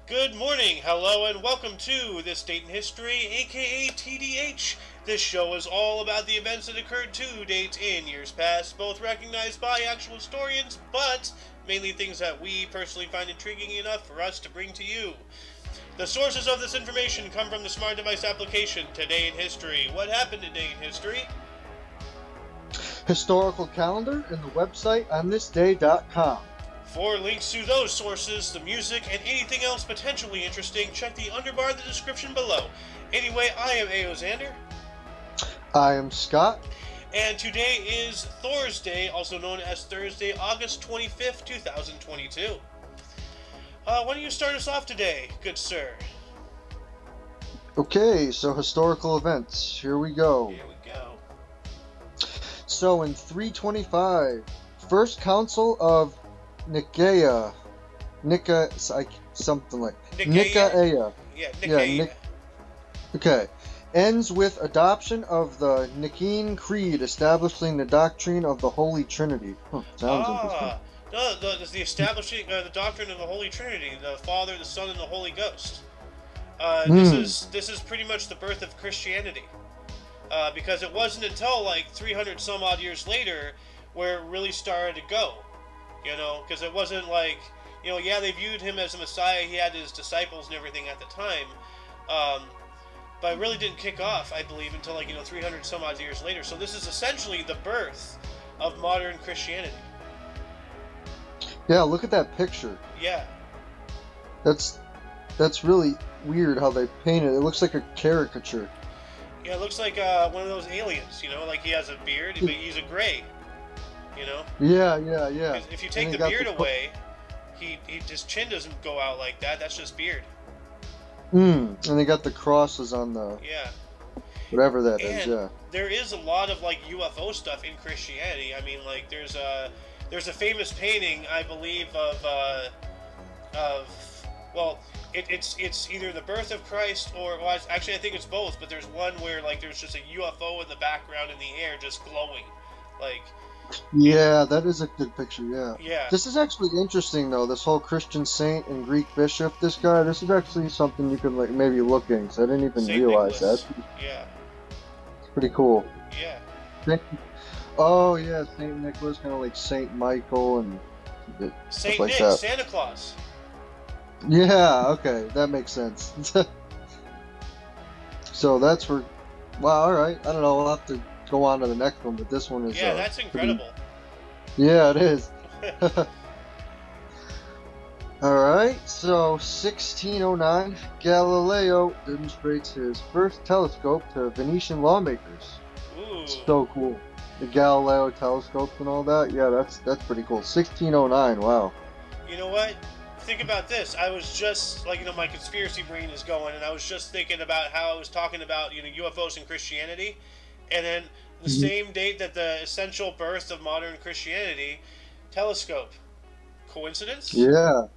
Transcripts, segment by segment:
Good morning, hello, and welcome to This Date in History, aka TDH. This show is all about the events that occurred to dates in years past, both recognized by actual historians, but mainly things that we personally find intriguing enough for us to bring to you. The sources of this information come from the smart device application Today in History. What happened today in history? Historical calendar and the website onthisday.com. For links to those sources, the music, and anything else potentially interesting, check the underbar of the description below. Anyway, I am Aoxander. I am Scott. And today is Thursday, also known as Thursday, August 25th, 2022. Why don't you start us off today, good sir? Okay, so historical events. Here we go. Here we go. So in 325, First Council of Nicaea. Something like Nicaea. Yeah, Nicaea. Okay. Ends with adoption of the Nicene Creed, establishing the doctrine of the Holy Trinity. Sounds interesting. No, the establishing the doctrine of the Holy Trinity, the Father, the Son, and the Holy Ghost. This is pretty much the birth of Christianity, because it wasn't until like 300 some odd years later where it really started to go. You know, because it wasn't like, you know, yeah, they viewed him as a Messiah. He had his disciples and everything at the time, but it really didn't kick off, I believe, until 300 some odd years later. So this is essentially the birth of modern Christianity. Yeah, look at that picture. Yeah. That's really weird how they painted it. It looks like a caricature. Yeah, it looks like one of those aliens, you know, like he has a beard, but he's a gray, you know? Yeah. If you take the beard away, his chin doesn't go out like that. That's just beard. And they got the crosses on the... Yeah. Whatever that is, yeah. There is a lot of UFO stuff in Christianity. I mean, there's a famous painting, I believe, it's either the birth of Christ or actually I think it's both. But there's one where there's just a UFO in the background in the air, just glowing, Yeah, that is a good picture. Yeah. Yeah. This is actually interesting, though. This whole Christian saint and Greek bishop. This guy. This is actually something you could maybe look in. Cause I didn't even realize Nicholas. that. Yeah. It's pretty cool. Yeah. Oh yeah, Saint Nicholas, kind of like Saint Michael and Saint like Nick, that. Santa Claus. Yeah. Okay, that makes sense. So that's for. Wow. All right. I don't know. We'll have to go on to the next one, but this one is. Yeah, that's incredible. Yeah, it is. Alright, so 1609, Galileo demonstrates his first telescope to Venetian lawmakers. Ooh. So cool. The Galileo telescopes and all that. Yeah, that's pretty cool. 1609, wow. You know what? Think about this. I was just, my conspiracy brain is going, and I was just thinking about how I was talking about, UFOs and Christianity, and then the same date that the essential birth of modern Christianity, telescope. Coincidence? Yeah.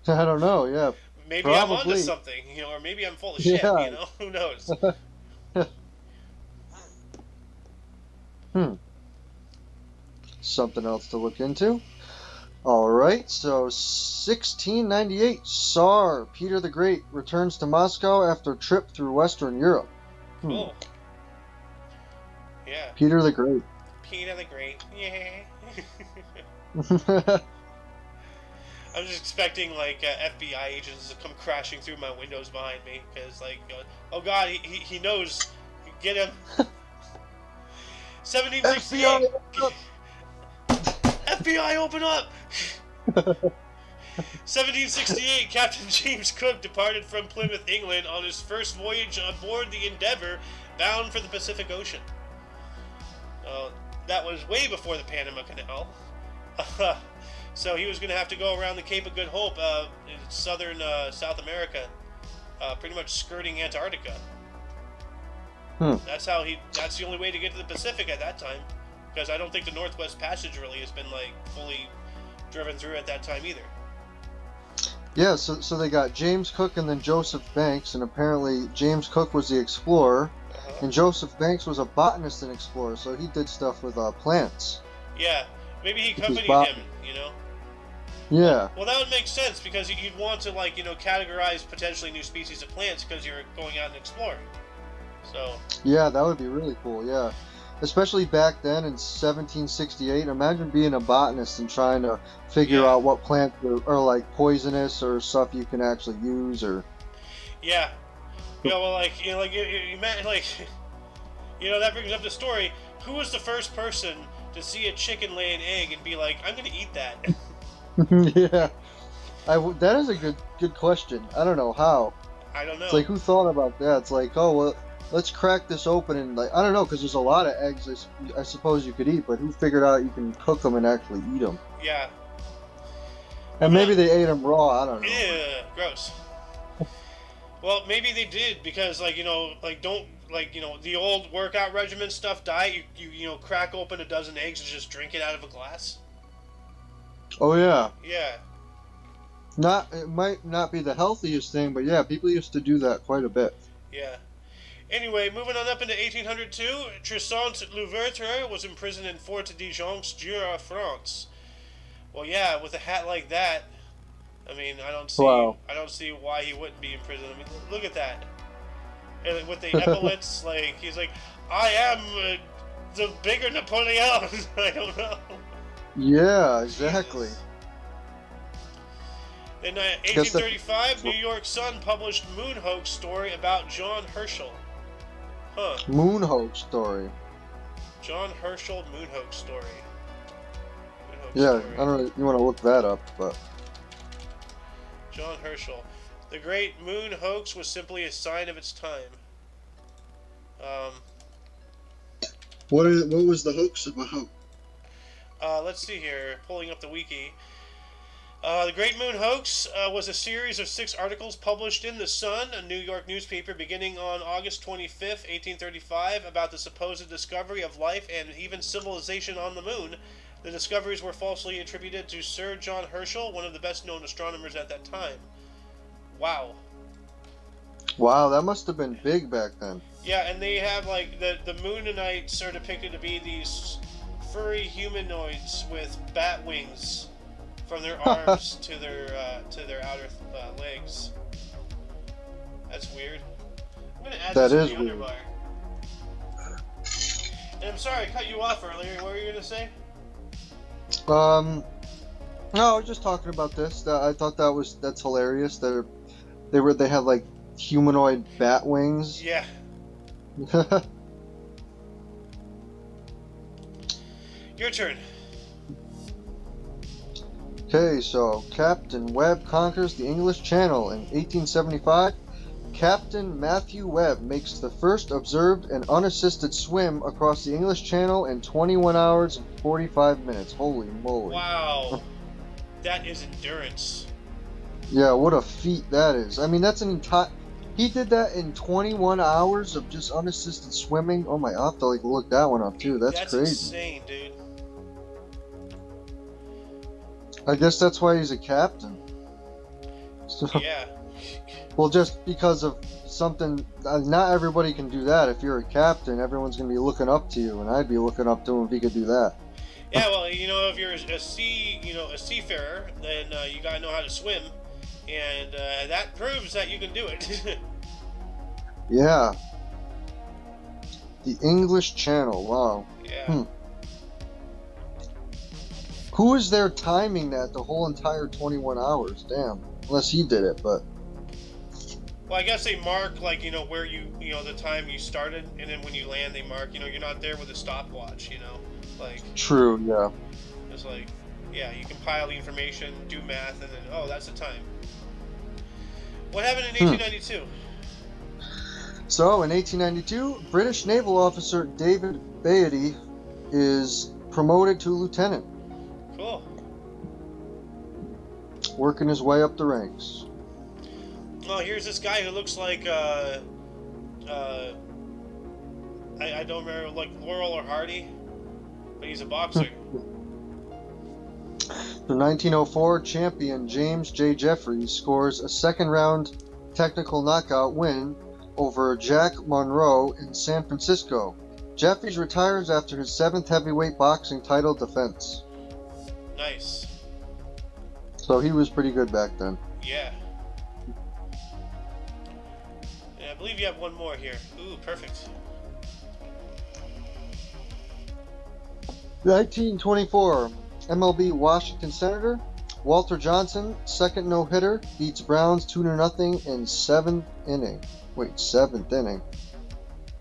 I don't know, yeah. Maybe probably. I'm onto something, or maybe I'm full of shit, Who knows? Something else to look into. Alright, so 1698, Tsar Peter the Great returns to Moscow after a trip through Western Europe. Cool. Yeah. Peter the Great. Peter the Great. Yeah. I'm just expecting FBI agents to come crashing through my windows behind me because oh god, he knows. Get him. 1768. FBI, open up. 1768, Captain James Cook departed from Plymouth, England on his first voyage aboard the Endeavour, bound for the Pacific Ocean. That was way before the Panama Canal. So he was going to have to go around the Cape of Good Hope in southern South America, pretty much skirting Antarctica. That's the only way to get to the Pacific at that time, because I don't think the Northwest Passage really has been fully driven through at that time either. Yeah, so they got James Cook and then Joseph Banks, and apparently James Cook was the explorer, and Joseph Banks was a botanist and explorer, so he did stuff with plants. Yeah, maybe he accompanied him, Yeah. Well, that would make sense because you'd want to, like, categorize potentially new species of plants because you're going out and exploring. So. Yeah, that would be really cool. Yeah. Especially back then in 1768. Imagine being a botanist and trying to figure Yeah. out what plants are like poisonous or stuff you can actually use or. Yeah. Yeah. Well, like you meant like, that brings up the story. Who was the first person to see a chicken lay an egg and be like, "I'm gonna eat that"? Yeah. That is a good question. I don't know how. I don't know. It's like, who thought about that? It's like, oh well, let's crack this open and, like, I don't know, because there's a lot of eggs I suppose you could eat, but who figured out you can cook them and actually eat them? Yeah. And maybe they ate them raw. I don't know. Yeah, gross. Well, maybe they did because, the old workout regimen stuff diet. You crack open a dozen eggs and just drink it out of a glass. Oh yeah. Yeah. It might not be the healthiest thing, but yeah, people used to do that quite a bit. Yeah. Anyway, moving on up into 1802, Toussaint Louverture was imprisoned in Fort de Joncs, Jura, France. Well, yeah, with a hat like that, I mean, I don't see why he wouldn't be in prison. I mean, look at that. And with the epaulets, like, he's like, I am the bigger Napoleon. I don't know. Yeah, exactly. Jesus. In 1835, New York Sun published moon hoax story about John Herschel. Huh. Moon hoax story. John Herschel moon hoax story. Yeah, I don't know. You want to look that up, but. John Herschel. The great moon hoax was simply a sign of its time. What was the hoax about? Let's see here. Pulling up the wiki. The Great Moon Hoax was a series of 6 articles published in The Sun, a New York newspaper, beginning on August 25th, 1835, about the supposed discovery of life and even civilization on the moon. The discoveries were falsely attributed to Sir John Herschel, one of the best-known astronomers at that time. Wow. Wow, that must have been big back then. Yeah, and they have, like, the Mooninites are depicted to be these furry humanoids with bat wings from their arms to their outer legs. That's weird. I'm gonna add this to the underbar. And I'm sorry I cut you off earlier. What were you gonna say? No, I was just talking about this. I thought that's hilarious. They had like humanoid bat wings. Yeah. Your turn. Okay, so Captain Webb conquers the English Channel in 1875. Captain Matthew Webb makes the first observed and unassisted swim across the English Channel in 21 hours and 45 minutes. Holy moly. Wow. That is endurance. Yeah, what a feat that is. I mean, that's an entire... He did that in 21 hours of just unassisted swimming. Oh my, I'll have to look that one up too. That's crazy. That's insane, dude. I guess that's why he's a captain. So, yeah. Well, just because of something, not everybody can do that. If you're a captain, everyone's going to be looking up to you, and I'd be looking up to him if he could do that. Yeah, well, if you're a seafarer, then you gotta know how to swim, and that proves that you can do it. Yeah. The English Channel, wow. Yeah. Who is there timing that the whole entire 21 hours? Damn. Unless he did it, but... Well, I guess they mark, where the time you started, and then when you land, they mark, you're not there with a stopwatch, True, yeah. It's like, yeah, you compile the information, do math, and then, oh, that's the time. What happened in 1892? So, in 1892, British naval officer David Beatty is promoted to lieutenant. Cool. Working his way up the ranks. Oh, here's this guy who looks like, I don't remember, like Laurel or Hardy, but he's a boxer. The 1904 champion James J. Jeffries scores a second-round technical knockout win over Jack Monroe in San Francisco. Jeffries retires after his 7th heavyweight boxing title defense. Nice. So he was pretty good back then. Yeah. And I believe you have one more here. Ooh, perfect. 1924, MLB Washington Senator Walter Johnson, second no-hitter, beats Browns 2-0 in seventh inning. Wait, seventh inning.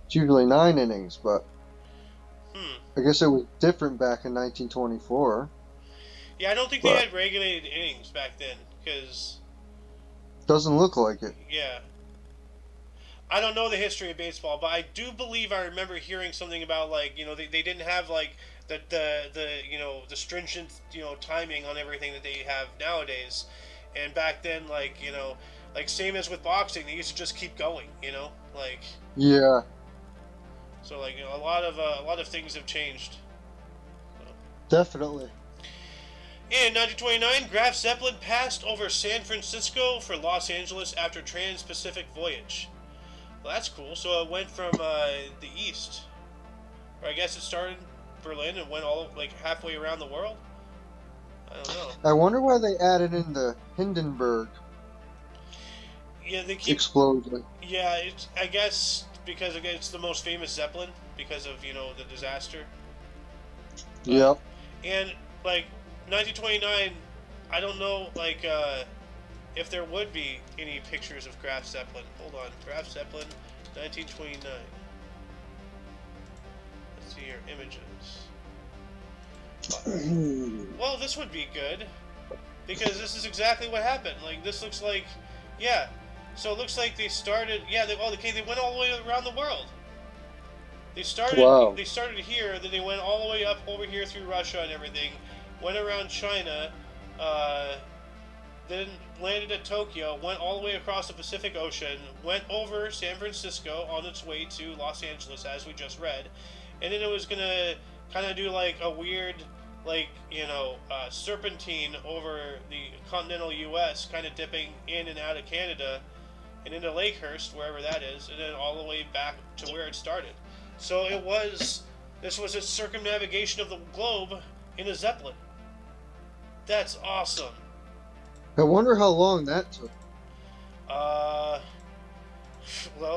It's usually 9 innings, but I guess it was different back in 1924. Yeah, I don't think they had regulated innings back then, because... Doesn't look like it. Yeah. I don't know the history of baseball, but I do believe I remember hearing something about, like, you know, they didn't have, like, the you know, the stringent, you know, timing on everything that they have nowadays. And back then, like, you know, like, same as with boxing, they used to just keep going, you know? Like... Yeah. So, like, you know, a lot of things have changed. So. Definitely. In 1929, Graf Zeppelin passed over San Francisco for Los Angeles after trans-Pacific voyage. Well, that's cool. So it went from the east, or I guess it started in Berlin and went all like halfway around the world. I don't know. I wonder why they added in the Hindenburg. Yeah, they keep explosion. Yeah, it's, I guess because again, it's the most famous Zeppelin because of, you know, the disaster. Yep. And like 1929, I don't know like if there would be any pictures of Graf Zeppelin. Hold on, Graf Zeppelin, 1929. Let's see here, images. Well, this would be good because this is exactly what happened. Like this looks like, yeah. So it looks like they started. Yeah, they went all the way around the world. They started. Wow. They started here, then they went all the way up over here through Russia and everything. Went around China, then landed at Tokyo. Went all the way across the Pacific Ocean. Went over San Francisco on its way to Los Angeles, as we just read, and then it was gonna kind of do like a weird, like, you know, serpentine over the continental U.S., kind of dipping in and out of Canada, and into Lakehurst, wherever that is, and then all the way back to where it started. So this was a circumnavigation of the globe in a Zeppelin. That's awesome. I wonder how long that took. Well,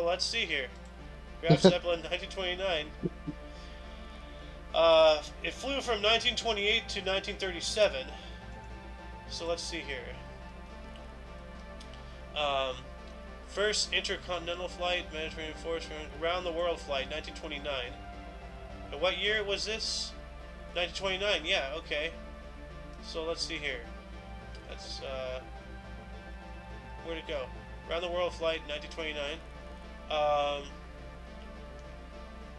let's see here. Graf Zeppelin, 1929. It flew from 1928 to 1937. So let's see here. First intercontinental flight, Mediterranean force, around the world flight, 1929. And what year was this? 1929. Yeah. Okay. So let's see here. That's where'd it go? Around the world flight, 1929.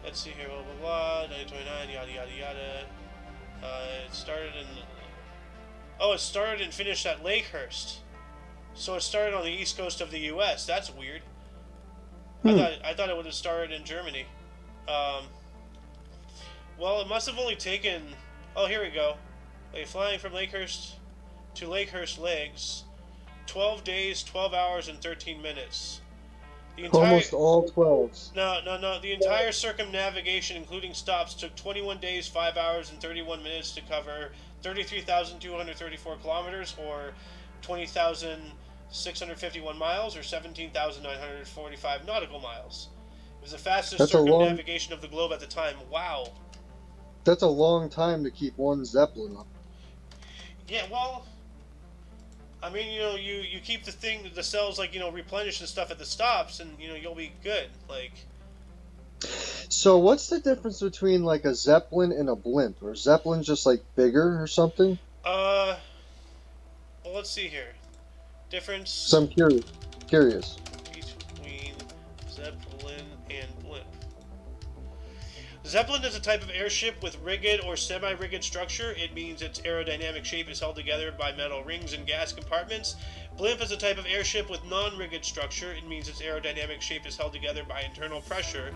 Let's see here. Blah blah blah. 1929. Yada yada yada. It started in. Oh, it started and finished at Lakehurst. So it started on the east coast of the U.S. That's weird. I thought it would have started in Germany. Well, it must have only taken. Oh, here we go. Like, flying from Lakehurst to Lakehurst Legs, 12 days, 12 hours, and 13 minutes. Almost all 12s. No. The entire circumnavigation, including stops, took 21 days, 5 hours, and 31 minutes to cover 33,234 kilometers, or 20,651 miles, or 17,945 nautical miles. It was the fastest circumnavigation of the globe at the time. Wow. That's a long time to keep one Zeppelin up. Yeah, well, I mean, you know, you keep the cells, like, you know, replenished and stuff at the stops, and, you know, you'll be good. Like. So what's the difference between, like, a Zeppelin and a blimp? Or Zeppelin's just, like, bigger or something? Well, let's see here. Difference. So I'm curious. Between Zeppelin and blimp. Zeppelin is a type of airship with rigid or semi-rigid structure. It means its aerodynamic shape is held together by metal rings and gas compartments. Blimp is a type of airship with non-rigid structure. It means its aerodynamic shape is held together by internal pressure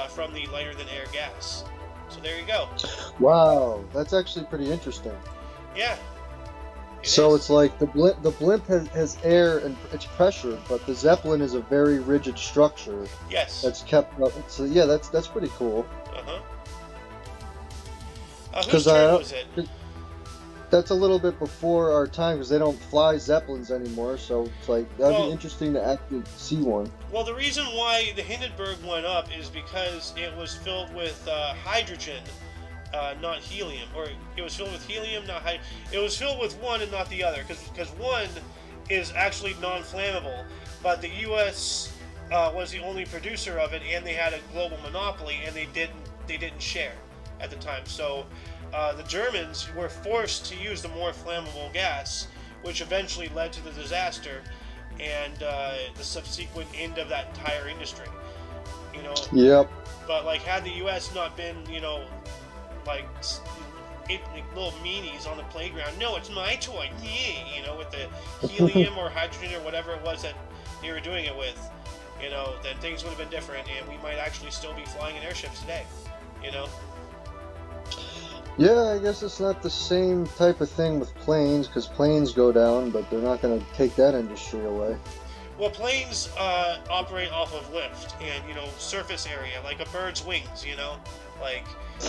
from the lighter-than-air gas. So there you go. Wow, that's actually pretty interesting. Yeah. So it's like the blimp has air and it's pressure, but the Zeppelin is a very rigid structure. Yes. That's kept up. So yeah, that's pretty cool. Whose turn was it? that's a little bit before our time because they don't fly Zeppelins anymore. So it's like that'd be Well, interesting to actually see one. well, the reason why the Hindenburg went up is because it was filled with hydrogen, not helium, or it was filled with helium, not hydrogen. It was filled with one and not the other, because one is actually non-flammable, but the U.S. Was the only producer of it, and they had a global monopoly, and they didn't share at the time. So the Germans were forced to use the more flammable gas, which eventually led to the disaster and the subsequent end of that entire industry. You know. Yep. But like, had the U.S. not been, like little meanies on the playground, no, it's my toy, yeah, with the helium or hydrogen or whatever it was that they were doing it with, then things would have been different, and we might actually still be flying in airships today. Yeah, I guess it's not the same type of thing with planes, because planes go down, but they're not going to take that industry away. Well, planes operate off of lift and, surface area, like a bird's wings, like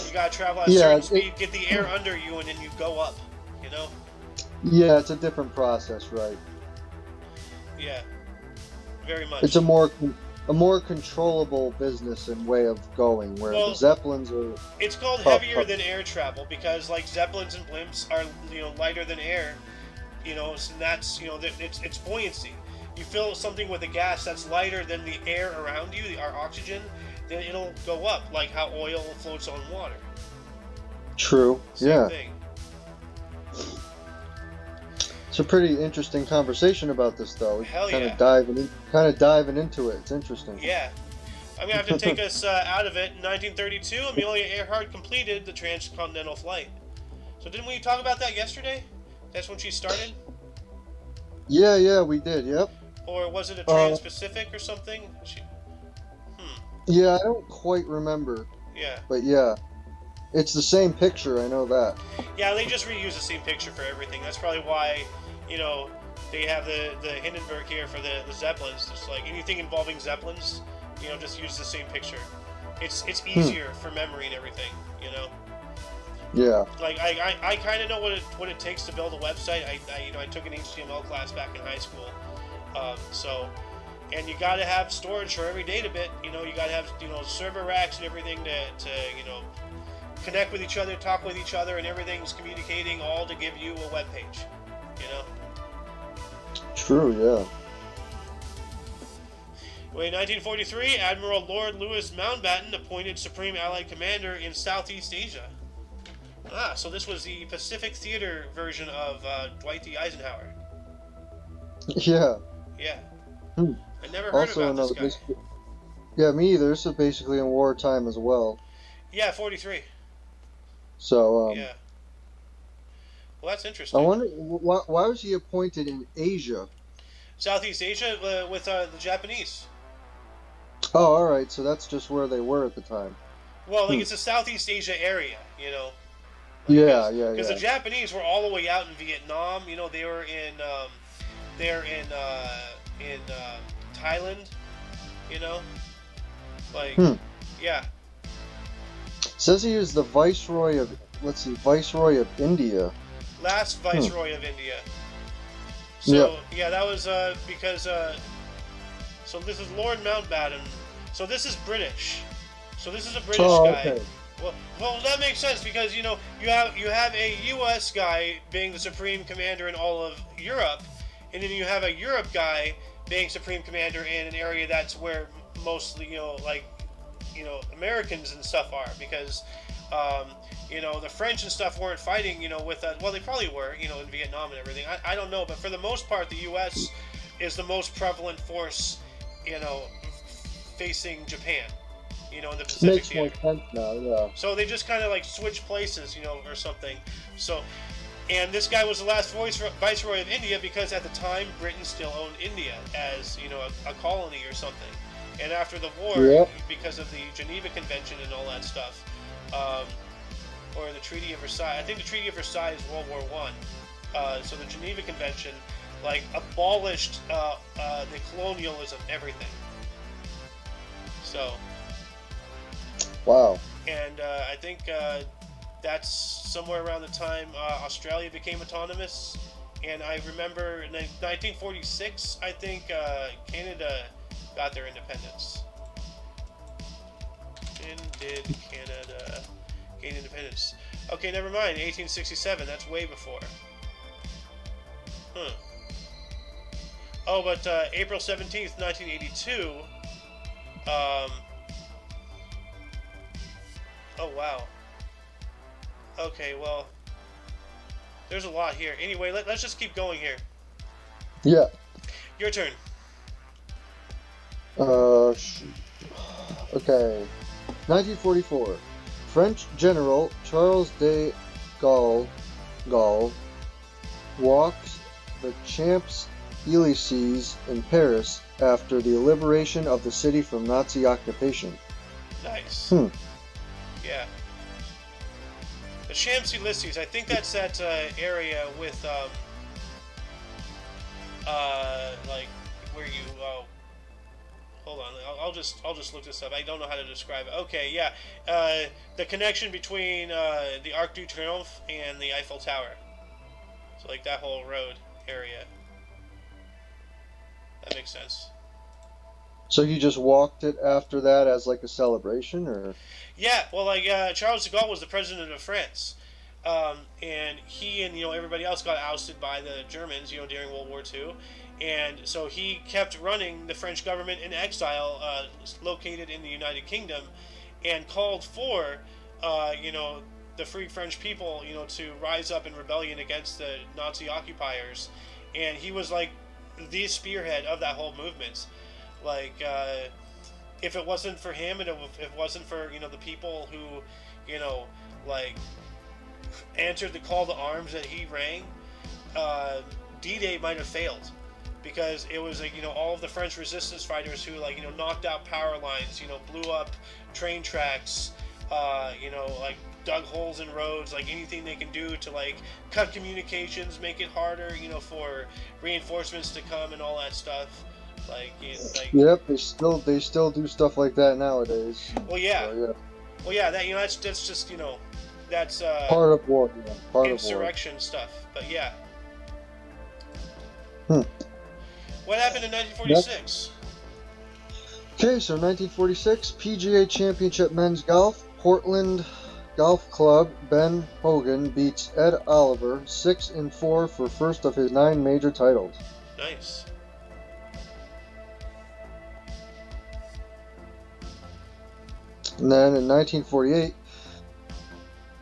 you gotta travel at a certain speed, get the air under you, and then you go up, Yeah, it's a different process, right? Yeah, very much. It's a more controllable business and way of going, where the Zeppelins are... It's called heavier than air travel because, like, Zeppelins and blimps are, lighter than air, and that's, it's buoyancy. You fill something with a gas that's lighter than the air around you, our oxygen, then it'll go up, like how oil floats on water. True. Same thing. It's a pretty interesting conversation about this, though. Hell kind yeah. of diving into it. It's interesting. Yeah. I'm gonna have to take us out of it. In 1932, Amelia Earhart completed the transcontinental flight. So didn't we talk about that yesterday? That's when she started? Yeah, we did. Yep. Or was it a Trans-Pacific or something? Yeah, I don't quite remember. Yeah. But yeah, it's the same picture. I know that. Yeah, they just reuse the same picture for everything. That's probably why, they have the Hindenburg here for the Zeppelins. Just like anything involving Zeppelins, just use the same picture. It's easier for memory and everything, Yeah. Like I kind of know what it takes to build a website. I took an HTML class back in high school, and you got to have storage for every data bit. You got to have server racks and everything to connect with each other, talk with each other, and everything's communicating all to give you a web page. True. Yeah. Well, in 1943, Admiral Lord Louis Mountbatten appointed Supreme Allied Commander in Southeast Asia. So this was the Pacific Theater version of Dwight D. Eisenhower. Yeah. Yeah. I never heard about this guy. Yeah, me either. This is basically in wartime as well. Yeah, 43. So, yeah. Well, that's interesting. I wonder, why was he appointed in Asia? Southeast Asia with the Japanese. Oh, alright, so that's just where they were at the time. Well, it's a Southeast Asia area, Yeah. Because the Japanese were all the way out in Vietnam. They were in Thailand. Yeah. It says he was the Viceroy of India. Last Viceroy of India. So yeah, that was because so this is Lord Mountbatten. So this is British. So this is a British guy. Okay. Well, that makes sense because you have a U.S. guy being the supreme commander in all of Europe, and then you have a Europe guy being supreme commander in an area that's where mostly Americans and stuff are, because the French and stuff weren't fighting with well, they probably were in Vietnam and everything. I don't know, but for the most part the U.S. is the most prevalent force facing Japan. In the Pacific Makes more sense now, yeah. So they just kind of like switch places, or something. So, and this guy was the last viceroy of India because at the time Britain still owned India as a colony or something. And after the war, because of the Geneva Convention and all that stuff, or the Treaty of Versailles, I think the Treaty of Versailles is World War I. So the Geneva Convention abolished the colonialism, everything. So. Wow. And I think that's somewhere around the time Australia became autonomous. And I remember in 1946, I think Canada got their independence. When did Canada gain independence? Okay, never mind. 1867. That's way before. Huh. Oh, but April 17th, 1982. Oh, wow. Okay, well, there's a lot here. Anyway, let's just keep going here. Yeah. Your turn. Okay. 1944. French General Charles de Gaulle walks the Champs-Élysées in Paris after the liberation of the city from Nazi occupation. Nice. Yeah. The Champs-Élysées, I think that's that area with, like, where you, hold on, I'll just look this up. I don't know how to describe it. Okay, yeah. The connection between the Arc de Triomphe and the Eiffel Tower. So, like, that whole road area. That makes sense. So you just walked it after that as like a celebration, or? Yeah, well, like Charles de Gaulle was the president of France, and he and everybody else got ousted by the Germans, during World War II, and so he kept running the French government in exile, located in the United Kingdom, and called for, the free French people, to rise up in rebellion against the Nazi occupiers, and he was like the spearhead of that whole movement. Like, if it wasn't for him, and if it wasn't for, the people who, like, answered the call to arms that he rang, D-Day might have failed. Because it was, like, all of the French resistance fighters who, like, knocked out power lines, blew up train tracks, like, dug holes in roads, like, anything they can do to, like, cut communications, make it harder, for reinforcements to come and all that stuff. Yep, they still do stuff like that nowadays. Well, yeah. So, yeah. Well, yeah. That's just that's part of war. Yeah, part insurrection of war. stuff. But yeah. What happened in 1946? Okay, so 1946 PGA Championship Men's Golf. Portland Golf Club Ben Hogan beats Ed Oliver 6-4 for first of his 9 major titles. Nice. And then in 1948,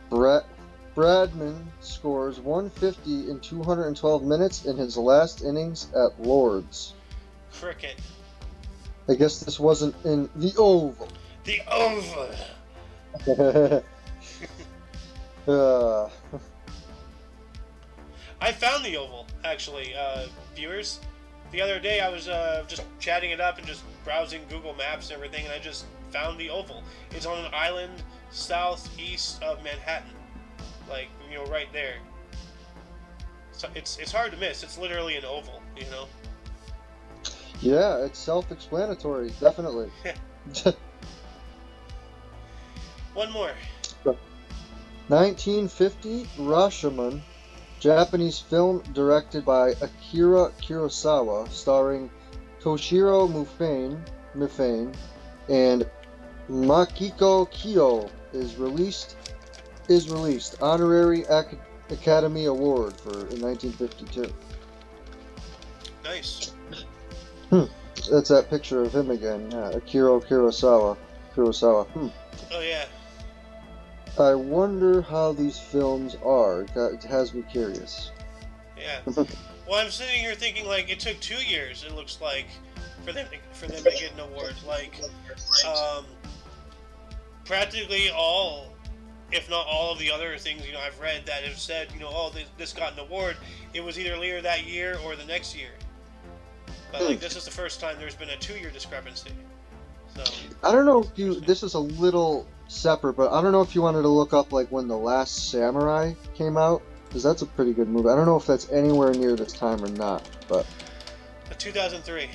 Bradman scores 150 in 212 minutes in his last innings at Lord's. Cricket. I guess this wasn't in the Oval. The Oval. I found the Oval, actually, viewers. The other day I was just chatting it up and just browsing Google Maps and everything, and I just found the Oval. It's on an island southeast of Manhattan, like, right there. So it's hard to miss. It's literally an oval, Yeah, it's self-explanatory, definitely. One more. 1950, Rashomon, Japanese film directed by Akira Kurosawa, starring Toshiro Mifune and Makiko Kyo, is released. Honorary Academy Award in 1952. Nice. That's that picture of him again. Yeah, Akira Kurosawa. Oh yeah. I wonder how these films are. It has me curious. Yeah. Well, I'm sitting here thinking, like, it took 2 years. It looks like for them to get an award. Like, practically all, if not all, of the other things I've read that have said this got an award. It was either later that year or the next year. But like, this is the first time there's been a 2-year discrepancy. So I don't know if this is a little separate, but I don't know if you wanted to look up like when The Last Samurai came out, because that's a pretty good movie. I don't know if that's anywhere near this time or not, but 2003.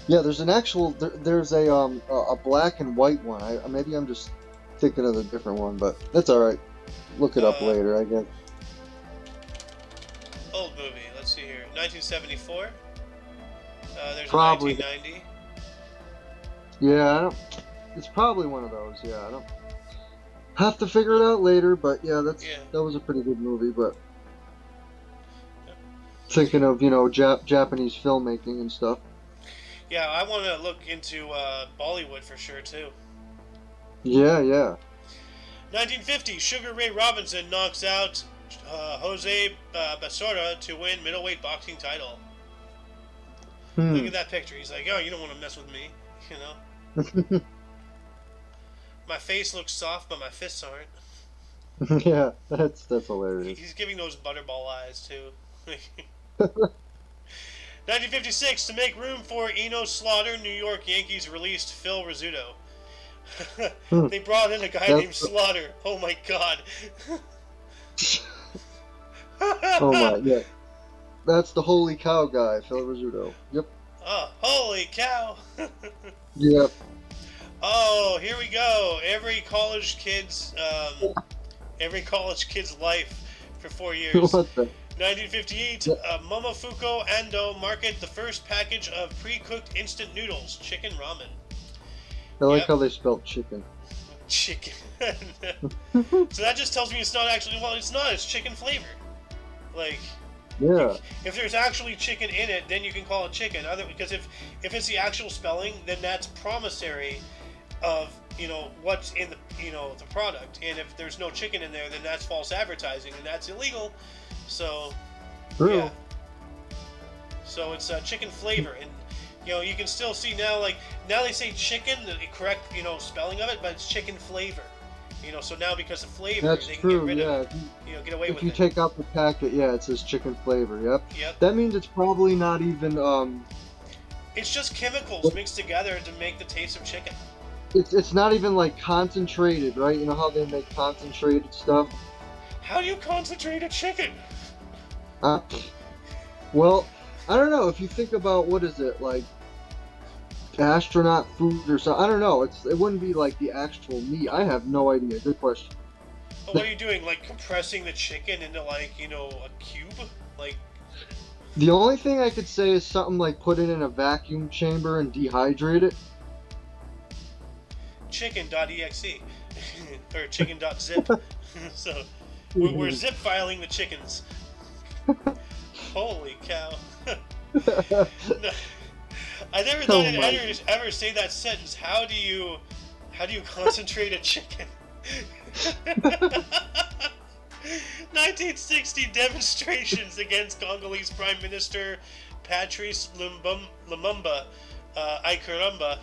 Yeah, there's an actual there's a black and white one. Maybe I'm just thinking of a different one, but that's all right. Look it up later, I guess. Old movie. Let's see here. 1974. There's Probably. 1990. Yeah, I don't. It's probably one of those. Yeah, I don't have to figure it out later. But yeah, that was a pretty good movie. But thinking of Japanese filmmaking and stuff. Yeah, I want to look into Bollywood for sure too. Yeah, yeah. 1950, Sugar Ray Robinson knocks out Jose Basora to win middleweight boxing title. Look at that picture. He's like, "Oh, you don't want to mess with me," you know. My face looks soft, but my fists aren't. Yeah, that's hilarious. He's giving those butterball eyes too. 1956, to make room for Eno Slaughter, New York Yankees released Phil Rizzuto. They brought in a guy named Slaughter. Oh my god. Oh my, yeah. That's the holy cow guy, Phil Rizzuto. Yep. Oh, holy cow. Yep. Oh, here we go. Every college kid's life for 4 years. What the? 1958, Momofuku Ando market the first package of pre-cooked instant noodles, chicken ramen. I like how they spelled chicken. Chicken. So that just tells me it's not actually, well, it's not, it's chicken flavor. Like, yeah. If there's actually chicken in it, then you can call it chicken. Because if it's the actual spelling, then that's promissory of, what's in the, the product. And if there's no chicken in there, then that's false advertising, and that's illegal. So, True. Yeah. So it's chicken flavor, and you can still see now, like, now they say chicken, the correct, spelling of it, but it's chicken flavor. So now because of flavor, That's they can true, get rid yeah. of, get away with it. If you take out the packet, yeah, it says chicken flavor, yep. Yep. That means it's probably not even, It's just chemicals mixed together to make the taste of chicken. It's not even, like, concentrated, right? You know how they make concentrated stuff? How do you concentrate a chicken? Well, I don't know. If you think about, what is it, like, astronaut food or something? I don't know. It wouldn't be like the actual meat. I have no idea. Good question. But what are you doing? Like compressing the chicken into like, a cube? Like. The only thing I could say is something like put it in a vacuum chamber and dehydrate it. Chicken.exe or chicken.zip. So we're zip filing the chickens. Holy cow. No, I never thought I'd ever say that sentence. How do you concentrate a chicken? 1960 demonstrations against Congolese Prime Minister Patrice Lumumba Ikurumba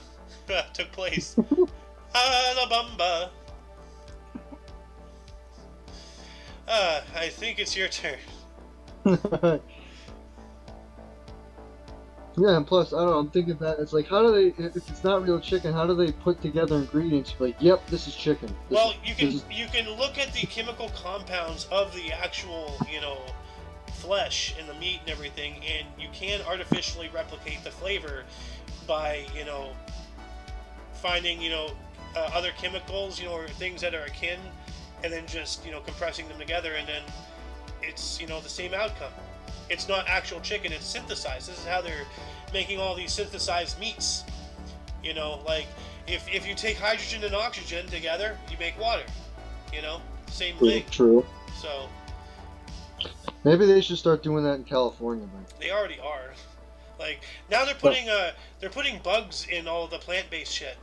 took place. Alabamba. I think it's your turn. Yeah, and plus, I don't know, I'm thinking that, it's like, how do they, if it's not real chicken, how do they put together ingredients like, yep, this is chicken? You can look at the chemical compounds of the actual, flesh and the meat and everything, and you can artificially replicate the flavor by, finding, other chemicals, or things that are akin, and then just, compressing them together, and then it's, the same outcome. It's not actual chicken, it's synthesized. This is how they're making all these synthesized meats. Like, if you take hydrogen and oxygen together, you make water. Same thing. True. So. Maybe they should start doing that in California, then. They already are. Like, now they're putting bugs in all the plant-based shit.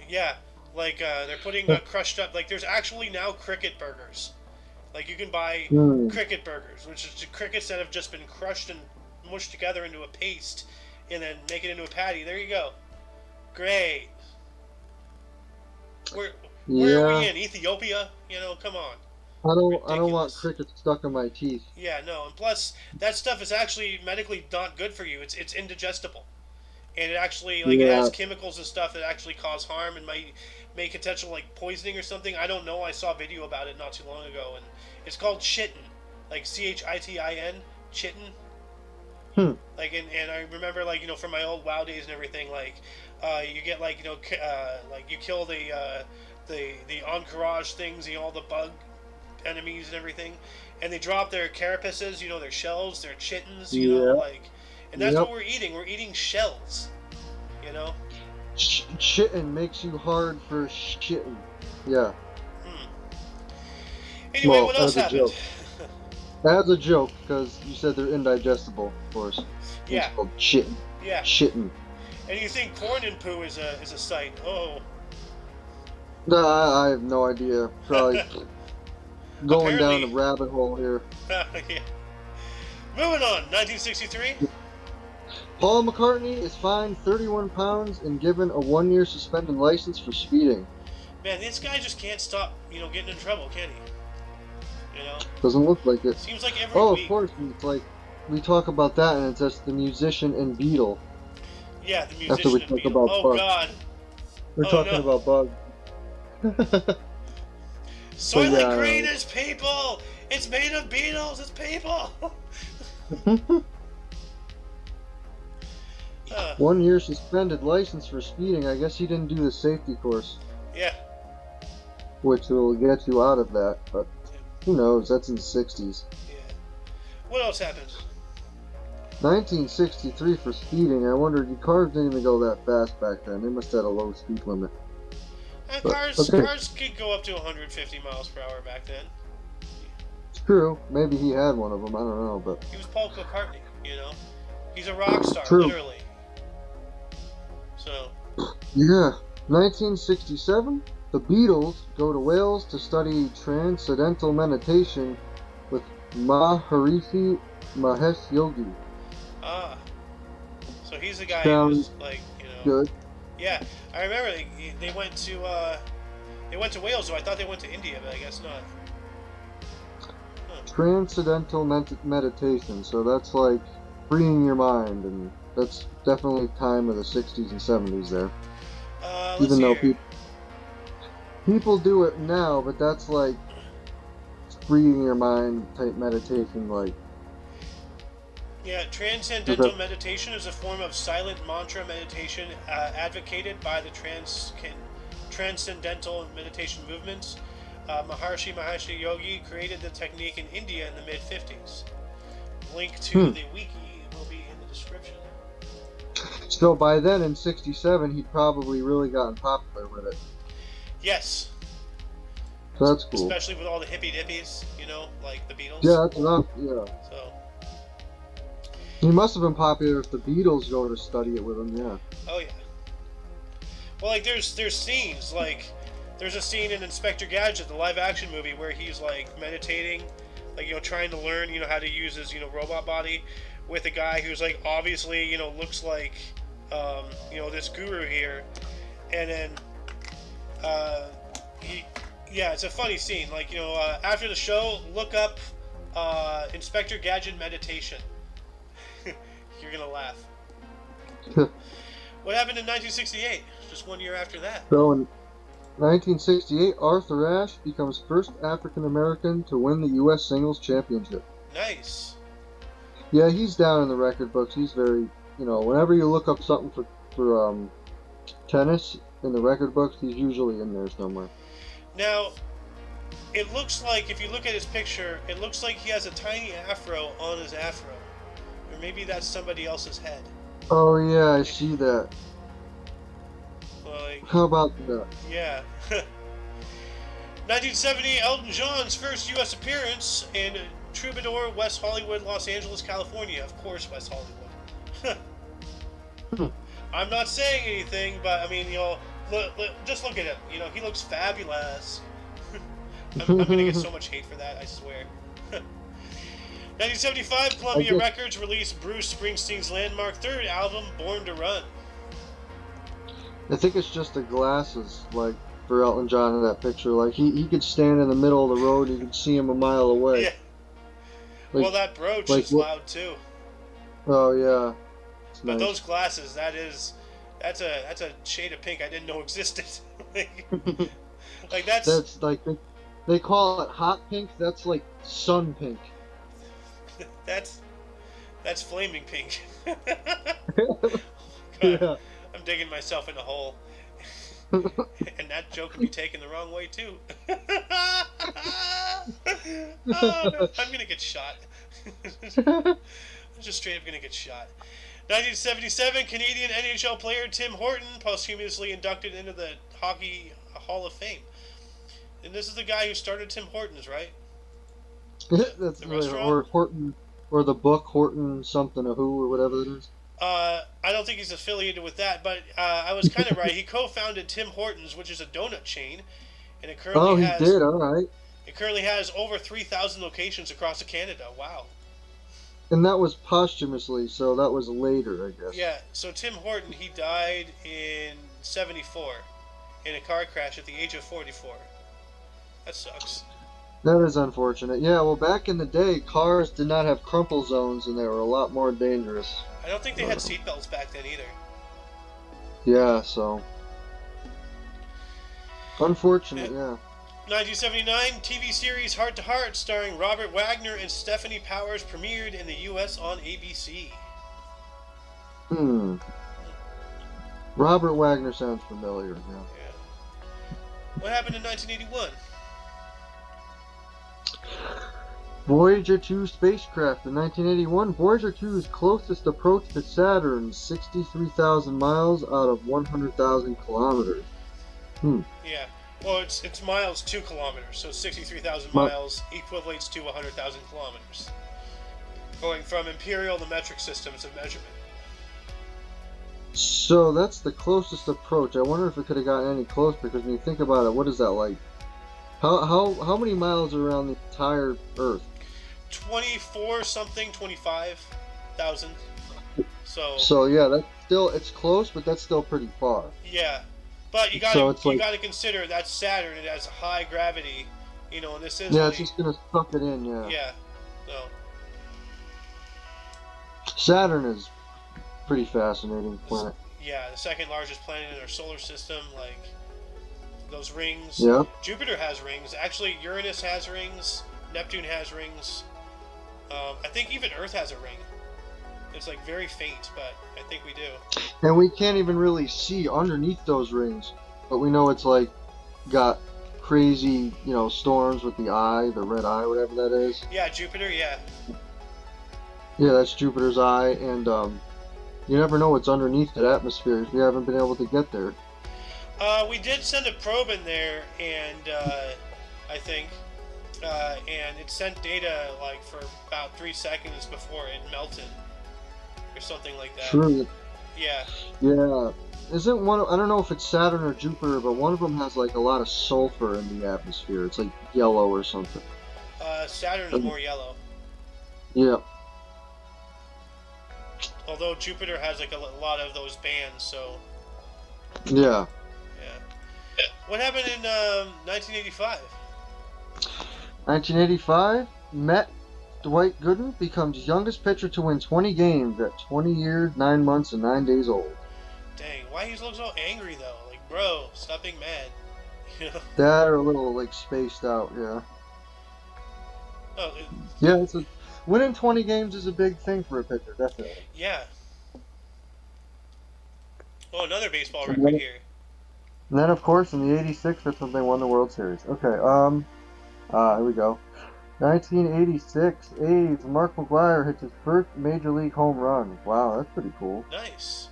Yeah. Like, they're putting crushed up, like, there's actually now cricket burgers. Like, you can buy cricket burgers, which is crickets that have just been crushed and mushed together into a paste, and then make it into a patty. There you go. Great. Where are we in? Ethiopia? Come on. I don't want crickets stuck in my teeth. Yeah, no, and plus, that stuff is actually medically not good for you. It's indigestible. And it actually, like, it has chemicals and stuff that actually cause harm and might make potential, like, poisoning or something. I don't know. I saw a video about it not too long ago, and it's called chitin. Like, chitin. Chitin. Hmm. Like, and I remember, like, from my old WoW days and everything, like, you get, like, like, you kill the encourage things, all the bug enemies and everything, and they drop their carapaces, their shells, their chittens, Yeah. like, and that's what Yep. we're eating. We're eating shells, you know? Shitting makes you hard for shitting. Yeah. Hmm. Anyway, Well, what else as a happened? joke. As a joke, because you said they're indigestible, of course. It's Yeah, called shitting. yeah. Shitting. And you think corn and poo is a sight? Oh, No, I have no idea. Probably going down a apparently. rabbit hole here. Yeah. Moving on, 1963. Paul McCartney is fined 31 pounds and given a 1-year suspended license for speeding. Man, this guy just can't stop, getting in trouble, can he? Doesn't look like it. Seems like every Oh, of week. course, it's like we talk about that, and it's just the musician and Beatle. Yeah, the After musician we and talk Beatle. about Oh bugs, God. we're Oh talking no. about bugs. Soylent Green is people. It's made of beetles. It's people. 1-year suspended license for speeding. I guess he didn't do the safety course, Yeah. which will get you out of that. But who knows? That's in the 60s. Yeah. What else happened? 1963 for speeding. I wondered, cars didn't even go that fast back then. They must have had a low speed limit. But, okay. Cars could go up to 150 miles per hour back then. It's true. Maybe he had one of them. I don't know, but He was Paul McCartney. He's a rock star, true. literally. So. Yeah. 1967. The Beatles go to Wales to study transcendental meditation with Maharishi Mahesh Yogi. Ah. So he's the guy Sounds who's like, good. Yeah, I remember they went to Wales, so I thought they went to India, but I guess not. Huh. Transcendental meditation. So that's like freeing your mind, and that's definitely time of the 60s and 70s there. Let's Even though see. people do it now, but that's like freeing your mind type meditation, like. Yeah, transcendental meditation is a form of silent mantra meditation advocated by the transcendental meditation movements. Maharishi Mahesh Yogi created the technique in India in the mid-50s. Link to the wiki will be in the description. So by then, in 67, he'd probably really gotten popular with it. Yes. So that's cool. Especially with all the hippie dippies, like the Beatles. Yeah, that's enough, yeah. So. He must have been popular if the Beatles go to study it with him, yeah. Oh yeah. Well, like there's scenes, like there's a scene in Inspector Gadget, the live action movie, where he's like meditating, like trying to learn, how to use his robot body, with a guy who's like obviously looks like this guru here, and then it's a funny scene. Like after the show, look up Inspector Gadget meditation. You're gonna laugh. What happened in 1968? Just 1 year after that. So in 1968, Arthur Ashe becomes first African American to win the U.S. Singles Championship. Nice. Yeah, he's down in the record books. He's very, whenever you look up something for tennis in the record books, he's usually in there somewhere. Now, it looks like, if you look at his picture, it looks like he has a tiny afro on his afro. Or maybe that's somebody else's head. Oh yeah, I see that. Like, how about that? Yeah. 1970, Elton John's first U.S. appearance in Troubadour, West Hollywood, Los Angeles, California. Of course, West Hollywood. I'm not saying anything, but I mean, just look at him. He looks fabulous. I'm gonna get so much hate for that, I swear. 1975, Columbia Records released Bruce Springsteen's landmark third album, Born to Run. I think it's just the glasses, like, for Elton John in that picture. Like, he could stand in the middle of the road, you could see him a mile away. Yeah. Like, well, that brooch is loud, too. Oh, yeah. But nice. Those glasses, that's a shade of pink I didn't know existed. That's like, they call it hot pink, that's like sun pink. That's flaming pink. God, Yeah. I'm digging myself in a hole. And that joke can be taken the wrong way too. Oh no, I'm gonna get shot. I'm just straight up gonna get shot. 1977, Canadian NHL player Tim Horton posthumously inducted into the Hockey Hall of Fame. And this is the guy who started Tim Hortons, right? That's The right. restaurant? Or Horton, or the book Horton something or who or whatever it is. I don't think he's affiliated with that, but I was kind of right. He co-founded Tim Hortons, which is a donut chain, and it Oh, currently he has did. All right. it currently has over 3,000 locations across Canada. Wow. And that was posthumously, so that was later, I guess. Yeah. So Tim Horton, he died in '74 in a car crash at the age of 44. That sucks. That is unfortunate. Yeah, well, back in the day, cars did not have crumple zones, and they were a lot more dangerous. I don't think they had seatbelts back then either. Yeah, so. Unfortunate, yeah. 1979, TV series Heart to Heart starring Robert Wagner and Stephanie Powers premiered in the U.S. on ABC. Robert Wagner sounds familiar, yeah. Yeah. What happened in 1981? Voyager 2 spacecraft in 1981. Voyager 2's closest approach to Saturn, 63,000 miles out of 100,000 kilometers. Yeah. Well, it's miles to kilometers, so 63,000 miles equates to 100,000 kilometers. Going from imperial to metric systems of measurement. So that's the closest approach. I wonder if it could have gotten any closer, because when you think about it, what is that like? How many miles are around the entire Earth? 24 something, 25,000. So yeah, that's still, it's close, but that's still pretty far. Yeah. But you gotta consider that's Saturn. It has high gravity, and this is it's just gonna suck it in, yeah. Yeah. So Saturn is pretty fascinating planet. yeah, the second largest planet in our solar system, like those rings. Yeah. Jupiter has rings. Actually, Uranus has rings. Neptune has rings. I think even Earth has a ring. It's like very faint, but I think we do. And we can't even really see underneath those rings, but we know it's like got crazy, storms with the red eye, whatever that is. Yeah, Jupiter, yeah. Yeah, that's Jupiter's eye, and you never know what's underneath that atmosphere. We haven't been able to get there. We did send a probe in there, and I think, and it sent data like for about 3 seconds before it melted. Or something like that. True. Yeah. Yeah. Isn't one? I don't know if it's Saturn or Jupiter, but one of them has like a lot of sulfur in the atmosphere. It's like yellow or something. Saturn is more yellow. Yeah. Although Jupiter has like a lot of those bands, so. Yeah. Yeah. What happened in 1985? 1985, Dwight Gooden becomes youngest pitcher to win 20 games at 20 years, 9 months, and 9 days old. Dang, why he looks so angry though? Like, bro, stop being mad. That or a little like spaced out, yeah. Oh, Yeah, winning 20 games is a big thing for a pitcher, definitely. yeah. Oh, another baseball record here. And then, of course, in the '86, that's when they won the World Series. Okay, here we go. 1986, A's Mark McGwire hits his first major league home run. Wow, that's pretty cool. Nice.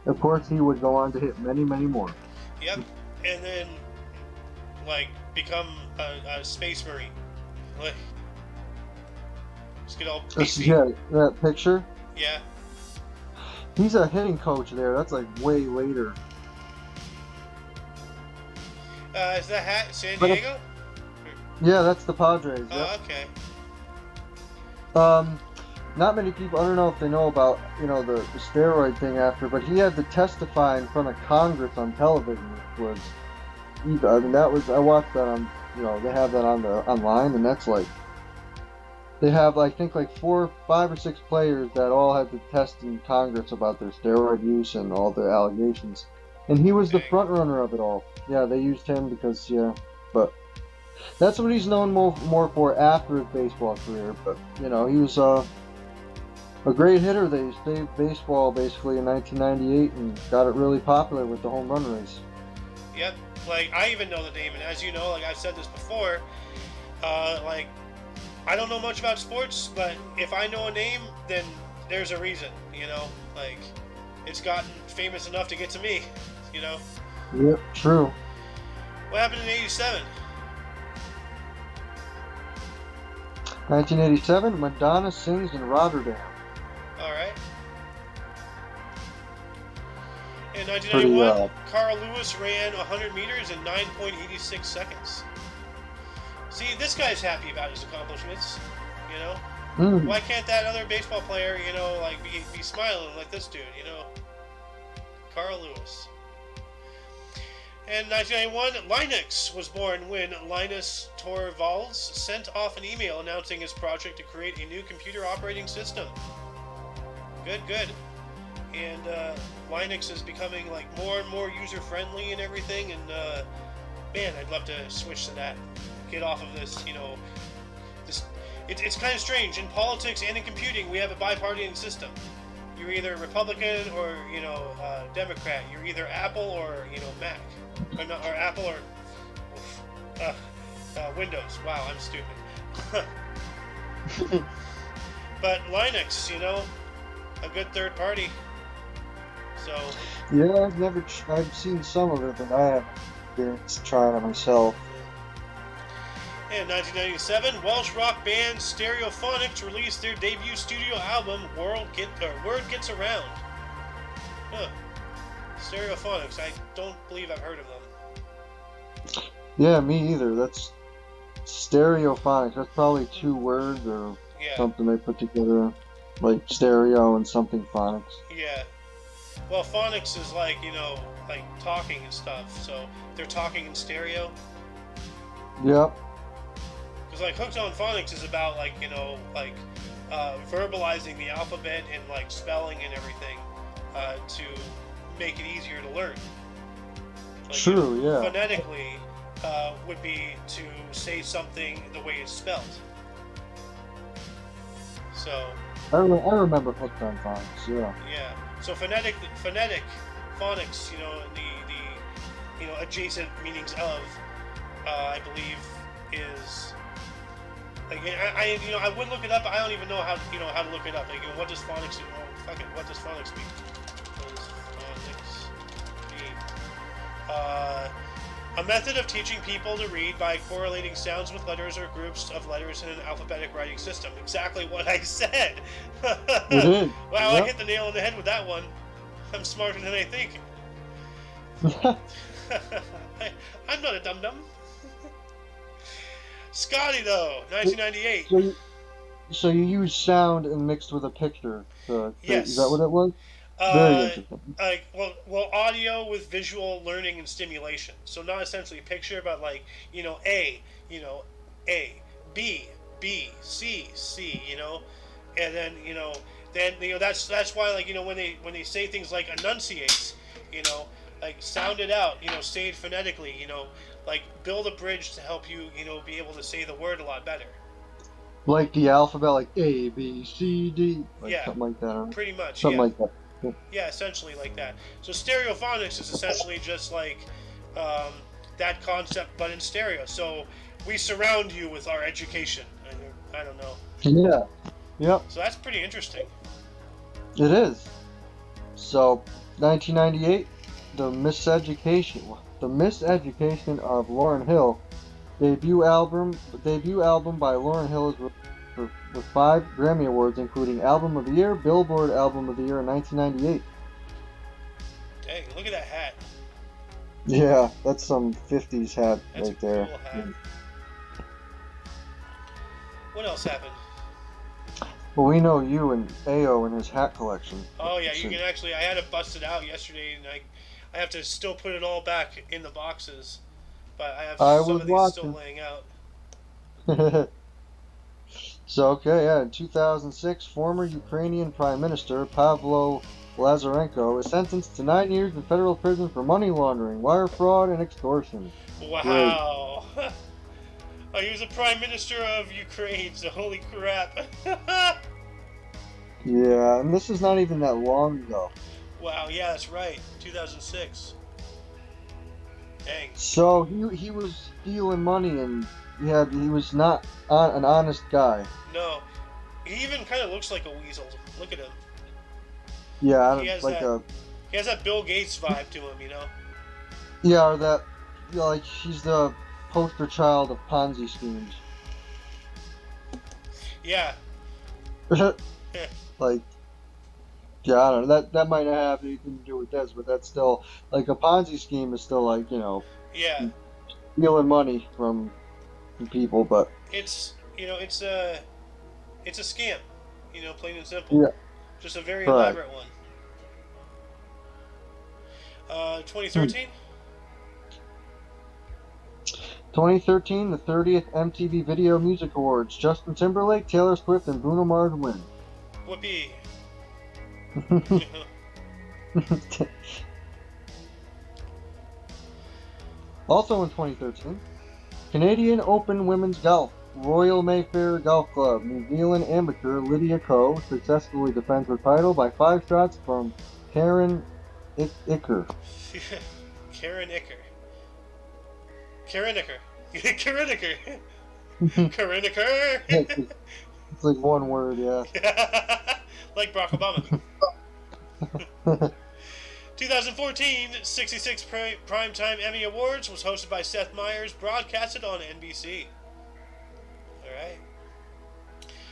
Of course, he would go on to hit many, many more. Yep. And then, like, become a space marine. Like, just get all beefy. Yeah, that picture. Yeah. He's a hitting coach there. That's like way later. Is that hat San Diego? Yeah, that's the Padres. Oh, okay. Not many people, I don't know if they know about, the steroid thing after, but he had to testify in front of Congress on television, which was, I watched that on, they have that online, and that's like, they have, I think, like 5 or 6 players that all had to test in Congress about their steroid use and all the allegations. And he was the front runner of it all. Yeah, they used him because, but that's what he's known more for after his baseball career. But, he was, A great hitter. They saved baseball basically in 1998 and got it really popular with the home run race. Yep. Like, I even know the name, and as you know, like I've said this before, like, I don't know much about sports, but if I know a name, then there's a reason, you know? Like, it's gotten famous enough to get to me, you know? Yep, true. What happened in 87? 1987, Madonna sings in Rotterdam. Alright. In Pretty, 1991, Carl Lewis ran 100 meters in 9.86 seconds. See, this guy's happy about his accomplishments, you know? Why can't that other baseball player, you know, like, be smiling like this dude, you know? Carl Lewis. In 1991, Linux was born when Linus Torvalds sent off an email announcing his project to create a new computer operating system. Good, good. And Linux is becoming like more and more user-friendly and everything, and man, I'd love to switch to that. Get off of this, you know, it's kind of strange. In politics and in computing, we have a bipartisan system. You're either Republican or, you know, Democrat. You're either Apple or, you know, Mac. Or Apple or Windows. Wow, I'm stupid. But Linux, you know, a good third party. So. Yeah, I've seen some of it, but I haven't experienced trying it myself. In 1997, Welsh rock band Stereophonics released their debut studio album, Word Gets Around. Huh. Stereophonics, I don't believe I've heard of them. Yeah, me either. That's Stereophonics. That's probably two words or something they put together, like stereo and something phonics. Yeah. Well, phonics is like, you know, like talking and stuff, so they're talking in stereo. Yep. Because, like, Hooked on Phonics is about, like, you know, like, verbalizing the alphabet and, like, spelling and everything to make it easier to learn. Like, true, yeah. Phonetically would be to say something the way it's spelled. So. I remember Hooked on Phonics, yeah. Yeah. So phonetic phonics, you know, the you know, adjacent meanings of, I believe, is. Like, I you know, I would look it up. I don't even know how to look it up. Like, you know, what does phonics do? Oh, fuck it. What does phonics mean? What does phonics mean? A method of teaching people to read by correlating sounds with letters or groups of letters in an alphabetic writing system. Exactly what I said. Wow, yep. I hit the nail on the head with that one. I'm smarter than I think. I'm not a dum-dum. Scotty, though, 1998. So you use sound and mixed with a picture. Yes. Is that what it was? Very interesting. Well, audio with visual learning and stimulation. So not essentially a picture, but like, you know, A, B, C, you know, and then that's why, like, you know, when they say things like enunciates, you know, like sound it out, you know, say it phonetically, you know, like build a bridge to help you, you know, be able to say the word a lot better. Like the alphabet, like A, B, C, D, something like that. Right? Pretty much. Something like that. Yeah, essentially like that. So stereophonics is essentially just like that concept, but in stereo. So we surround you with our education. I don't know. Yeah. Yep. So that's pretty interesting. It is. So, 1998, the Miseducation of Lauryn Hill debut album by Lauryn Hill is with 5 Grammy Awards, including Album of the Year, Billboard Album of the Year in 1998. Dang, look at that hat. Yeah, that's some 50s hat. That's right there. Cool hat. What else happened? Well, we know you and Ao and his hat collection. Oh yeah, you can actually. I had it busted out yesterday, and I have to still put it all back in the boxes, but I have some of these still laying out. So, okay, yeah, in 2006, former Ukrainian Prime Minister Pavlo Lazarenko is sentenced to 9 years in federal prison for money laundering, wire fraud, and extortion. Wow. Oh, he was the Prime Minister of Ukraine, so holy crap. Yeah, and this is not even that long ago. Wow, yeah, that's right. 2006. Dang. So he was stealing money, and he was not an honest guy. No. He even kind of looks like a weasel. Look at him. Yeah, He has like that. a He has that Bill Gates vibe to him, you know. yeah, or that like he's the poster child of Ponzi schemes. Yeah. Like, yeah, I don't know. That might not have anything to do with this, but that's still like a Ponzi scheme is still like Yeah. stealing money from people, but It's it's a scam. Plain and simple. yeah, Just a very correct. elaborate one. 2013. 2013, the 30th MTV Video Music Awards. Justin Timberlake, Taylor Swift, and Bruno Mars win. Whoopee. Also in 2013, Canadian Open Women's Golf. Royal Mayfair Golf Club. New Zealand amateur Lydia Ko successfully defends her title by 5 shots from Karen Icker. Karen Icker. Karen Icker. Karen Icker. Karen Icker. It's like one word, yeah. Like Barack Obama. 2014 66 Primetime Emmy Awards was hosted by Seth Meyers, broadcasted on NBC.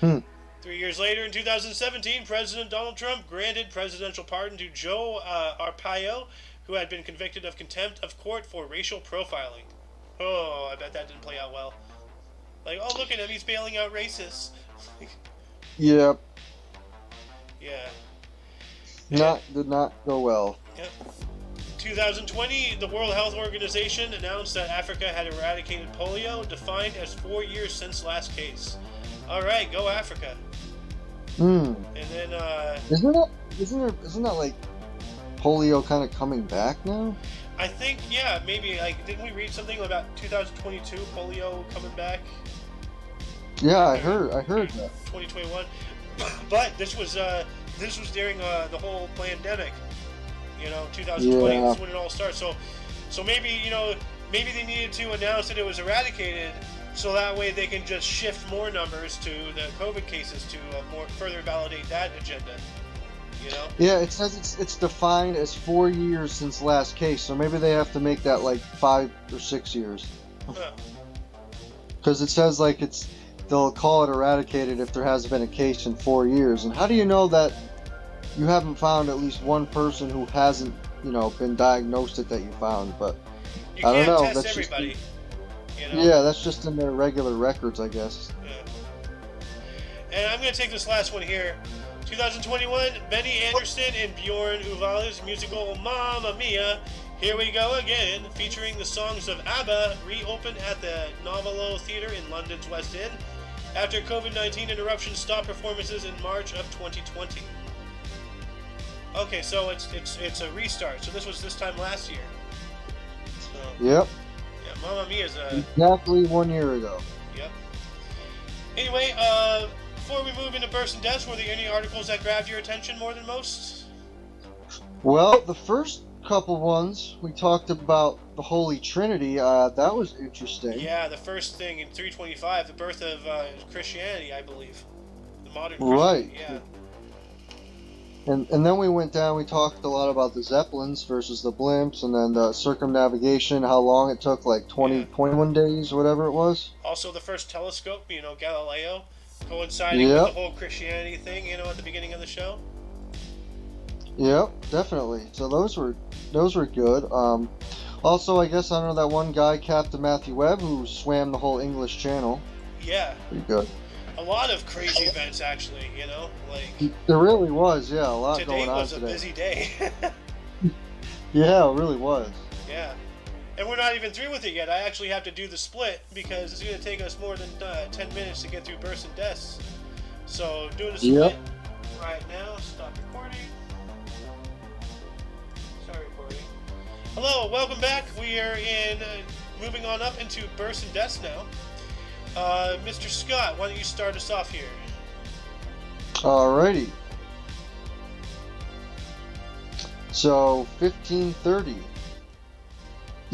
Alright. 3 years later, in 2017, President Donald Trump granted presidential pardon to Joe Arpaio, who had been convicted of contempt of court for racial profiling. Oh, I bet that didn't play out well. Like, oh, look at him, he's bailing out racists. Yep. Yeah. Did not go well. Yep. 2020, the World Health Organization announced that Africa had eradicated polio, defined as 4 years since last case. All right, go Africa. And then isn't that like polio kind of coming back now? I think maybe like didn't we read something about 2022 polio coming back? Yeah, I heard that. 2021, but this was during the whole pandemic. 2020 is when it all starts. So maybe maybe they needed to announce that it was eradicated, so that way they can just shift more numbers to the COVID cases to more further validate that agenda. Yeah, it says it's defined as 4 years since last case, so maybe they have to make that like 5 or 6 years. Because it says like they'll call it eradicated if there hasn't been a case in 4 years. And how do you know that you haven't found at least one person who hasn't, been diagnosed that you found? But you I don't know. Test that's everybody. Yeah, that's just in their regular records, I guess. Yeah. And I'm gonna take this last one here. 2021, Benny Anderson and Bjorn Uvala's musical Mamma Mia, Here We Go Again, featuring the songs of ABBA, reopened at the Novelo Theatre in London's West End after COVID-19 interruptions stopped performances in March of 2020. Okay, so it's a restart. So this was this time last year. So, yep. Yeah, Mamma Mia's exactly 1 year ago. Yep. Anyway, before we move into bursts and deaths, were there any articles that grabbed your attention more than most? Well, the first couple ones we talked about the Holy Trinity. That was interesting. Yeah, the first thing in 325, the birth of Christianity, I believe, the modern right. Yeah. And then we went down. We talked a lot about the Zeppelins versus the blimps, and then the circumnavigation. How long it took, like 21 days, whatever it was. Also, the first telescope, Galileo, coinciding with the whole Christianity thing, at the beginning of the show. Yep, definitely. So those were good. Also, I guess I don't know that one guy, Captain Matthew Webb, who swam the whole English Channel. Yeah. Pretty good. A lot of crazy events, actually. Like there really was. Yeah, a lot going on today. Today was a busy day. Yeah, it really was. Yeah. And we're not even through with it yet. I actually have to do the split because it's going to take us more than 10 minutes to get through bursts and deaths. So, doing the split right now. Stop recording. Start recording. Hello, welcome back. We are moving on up into bursts and deaths now. Mr. Scott, why don't you start us off here? Alrighty. So 1530.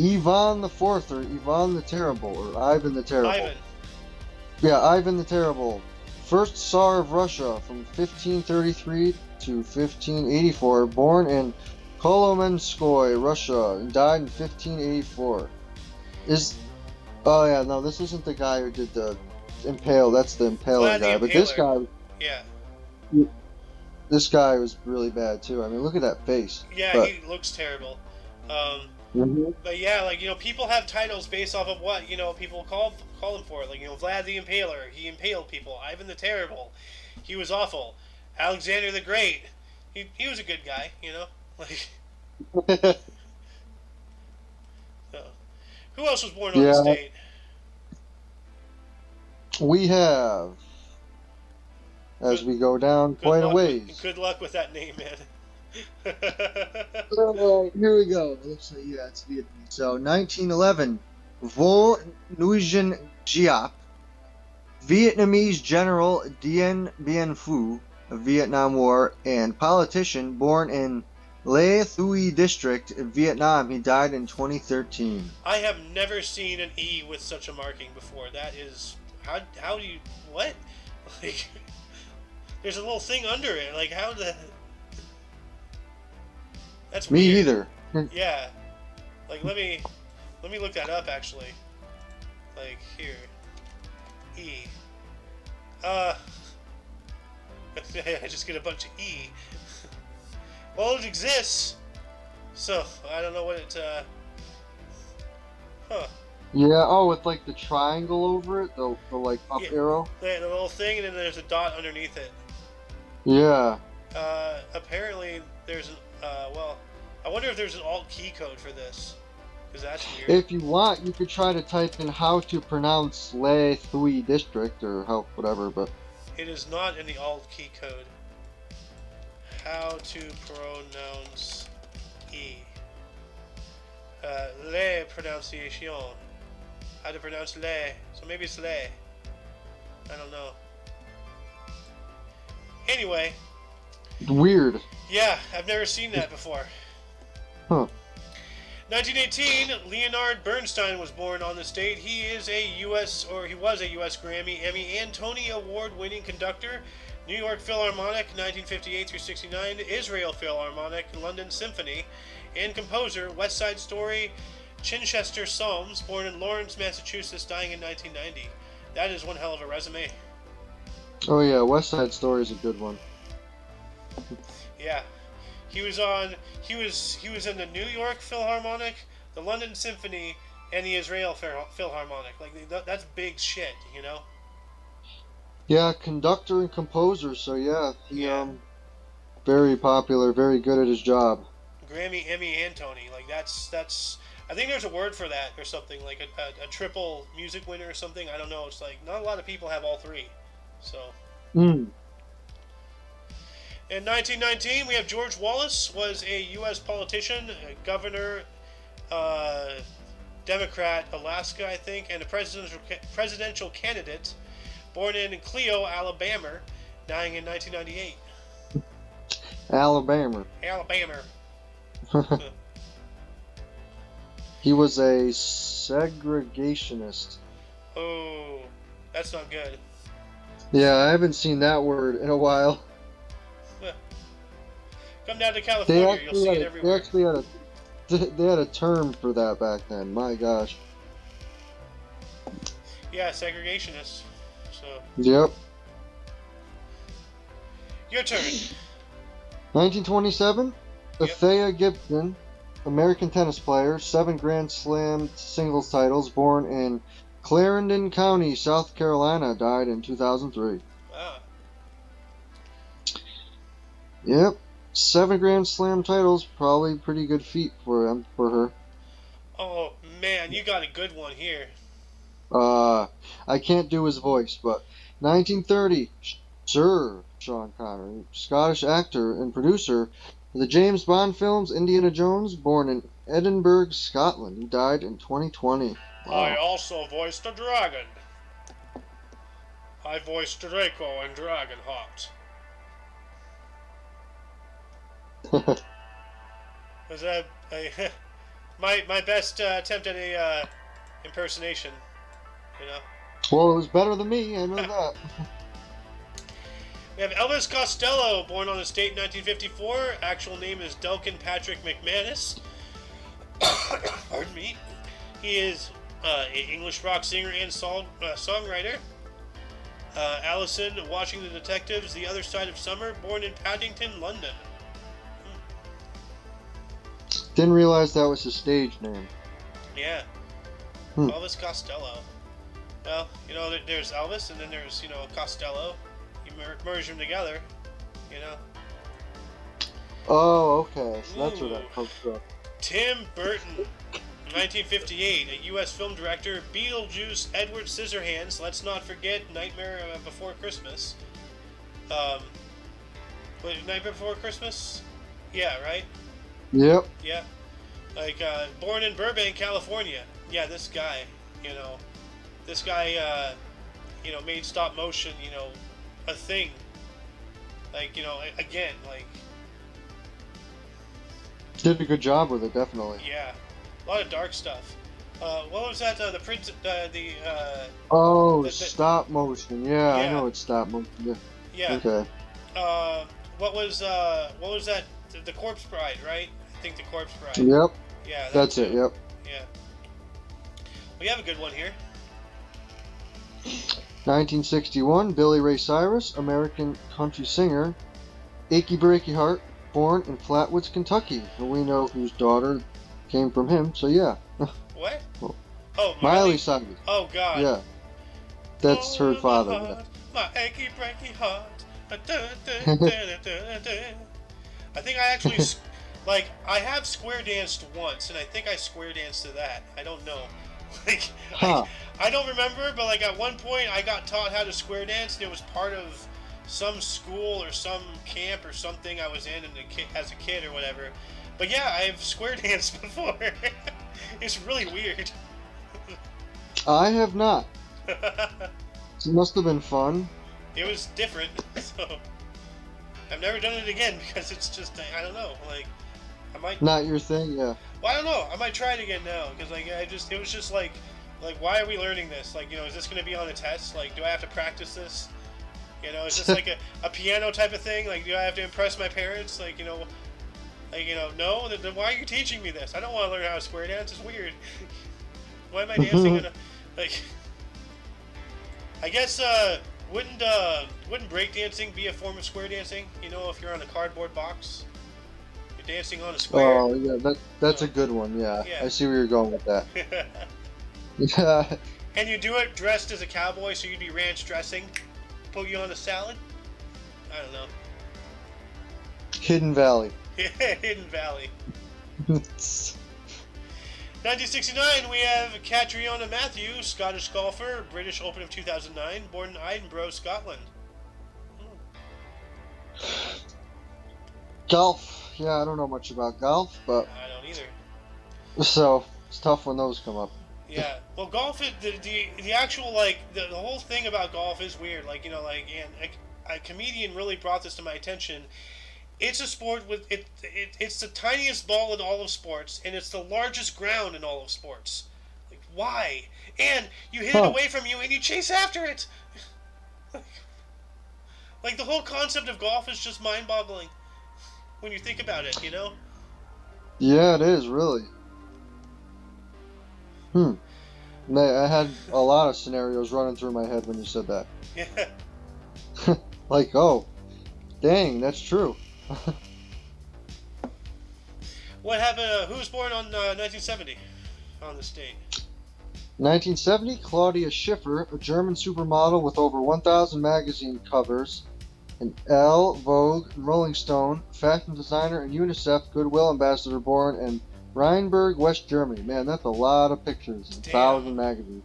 Ivan the Fourth, or Ivan the Terrible, or Ivan the Terrible. Ivan. Yeah, Ivan the Terrible. First Tsar of Russia from 1533 to 1584. Born in Kolomenskoye, Russia, and died in 1584. Oh yeah, no, this isn't the guy who did the Impale. That's the Impaler Vlad the guy. But this guy, Yeah. this guy was really bad too. I mean, look at that face. Yeah, But, he looks terrible. Mhm. But yeah, like, people have titles based off of what, people call him for. Like, Vlad the Impaler, he impaled people. Ivan the Terrible, he was awful. Alexander the Great, he was a good guy, Like, who else was born on this yeah, date? we have, as we go down quite a ways. Good luck with that name, man. Here we go. It looks like, yeah, it's Vietnamese. So 1911, Vo Nguyen Giap, Vietnamese General Dien Bien Phu of Vietnam War and politician, born in Le Thuy District, Vietnam. He died in 2013. I have never seen an E with such a marking before. That is, how do you, what? Like, there's a little thing under it. Like, how the... That's Me weird. either. Yeah. Like, let me look that up, actually. Like, here. E. I just get a bunch of E. Well, it exists. So, I don't know what it, huh. Yeah, oh, with like the triangle over it, the like up Yeah. arrow. The little thing, and then there's a dot underneath it. Yeah. Apparently there's well, I wonder if there's an alt key code for this, because that's weird. If you want, you could try to type in how to pronounce Le Thuy District or how whatever, but It is not in the alt key code. How to pronounce E. Le pronunciation. How to pronounce le. So maybe it's le. I don't know. Anyway. weird. Yeah, I've never seen that before. Huh. 1918, Leonard Bernstein was born on this date. He was a U.S. Grammy, Emmy, and Tony Award-winning conductor. New York Philharmonic, 1958 through 69. Israel Philharmonic, London Symphony, and composer. West Side Story, Chichester Psalms, born in Lawrence, Massachusetts, dying in 1990. That is one hell of a resume. Oh yeah, West Side Story is a good one. Yeah. He was in the New York Philharmonic, the London Symphony, and the Israel Philharmonic. Like, that's big shit, Yeah, conductor and composer. So yeah, he very popular, very good at his job. Grammy, Emmy, and Tony. Like, that's. I think there's a word for that or something, like a triple music winner or something. I don't know. It's like not a lot of people have all three. So. In 1919, we have George Wallace, was a U.S. politician, a governor, Democrat, Alaska, I think, and a presidential candidate, born in Clio, Alabama, dying in 1998. Alabama. He was a segregationist. Oh, that's not good. Yeah, I haven't seen that word in a while. Come down to California, you'll see it everywhere. They had a term for that back then. My gosh. Yeah, segregationists. So. Yep. Your turn. 1927. Yep. Althea Gibson, American tennis player, 7 Grand Slam singles titles, born in Clarendon County, South Carolina, died in 2003. Ah. Yep. 7 Grand Slam titles, probably pretty good feat for her. Oh man, you got a good one here. I can't do his voice, but 1930, Sir Sean Connery, Scottish actor and producer of the James Bond films Indiana Jones, born in Edinburgh, Scotland. He died in 2020. Wow. I also voiced a dragon. I voiced Draco in Dragonheart. Was that my best attempt at a impersonation? You know. Well, it was better than me. I know that. We have Elvis Costello, born on this date in 1954. Actual name is Duncan Patrick McManus. Pardon me. He is an English rock singer and songwriter. Allison, Watching the Detectives, The Other Side of Summer, born in Paddington, London. Didn't realize that was his stage name. Yeah. Elvis Costello. Well, you know, there's Elvis, and then there's, you know, Costello. You merge them together, you know. Oh, okay. So that's where that comes from. Tim Burton, 1958, a U.S. film director. Beetlejuice, Edward Scissorhands. Let's not forget Nightmare Before Christmas. Nightmare Before Christmas? Yeah, right? Yep. Yeah. Like, born in Burbank, California. Yeah, this guy, you know. This guy, you know, made stop motion, you know, a thing. Like, you know, again, like... Did a good job with it, definitely. Yeah. A lot of dark stuff. What was that? The prince... stop motion. Yeah, I know it's stop motion. Yeah. Yeah. Okay. What was that? The Corpse Bride, right? I think the Corpse Bride. Yep. Yeah. That's it, yep. Yeah. We have a good one here. 1961, Billy Ray Cyrus, American country singer. Achy Breaky Heart, born in Flatwoods, Kentucky. And we know whose daughter came from him, so yeah. What? Oh, Oh, Miley Cyrus. Oh, God. Yeah. That's her father. Yeah. My achy breaky heart. I think I actually, like, I have square danced once, and I think I square danced to that. I don't know. Like, I don't remember, but like at one point I got taught how to square dance, and it was part of some school or some camp or something I was in as a kid or whatever. But yeah, I've square danced before. It's really weird. I have not. It must have been fun. It was different, so I've never done it again because it's just, I don't know, like, I might... Not your thing, yeah. Well, I don't know, I might try it again now, because, like, it was just, like, why are we learning this? Like, you know, is this going to be on a test? Like, do I have to practice this? You know, is this, like, a piano type of thing? Like, do I have to impress my parents? Like, you know, no? Then why are you teaching me this? I don't want to learn how to square dance, it's weird. Why am I dancing in a, like... I guess, wouldn't breakdancing be a form of square dancing? You know, if you're on a cardboard box, you're dancing on a square. Oh, yeah, that's a good one, yeah. I see where you're going with that. Yeah. And you do it dressed as a cowboy, so you'd be ranch dressing, put you on a salad? I don't know. Hidden Valley. Hidden Valley. 1969, we have Catriona Matthews, Scottish golfer, British Open of 2009, born in Edinburgh, Scotland. Golf. Yeah, I don't know much about golf, but... I don't either. So, it's tough when those come up. Yeah. Well, golf, the actual, like, the whole thing about golf is weird. Like, you know, like, and a comedian really brought this to my attention. It's a sport with it's the tiniest ball in all of sports, and it's the largest ground in all of sports. Like, why? And you hit it away from you, and you chase after it. Like, the whole concept of golf is just mind-boggling when you think about it, you know? Yeah, it is, really. I had a lot of scenarios running through my head when you said that. Yeah. Like, oh, dang, that's true. What happened? Who was born on 1970 on this date? 1970, Claudia Schiffer, a German supermodel with over 1,000 magazine covers, an Elle, Vogue, and Rolling Stone, fashion designer, and UNICEF Goodwill ambassador, born in Rheinberg, West Germany. Man, that's a lot of pictures. 1,000 magazines.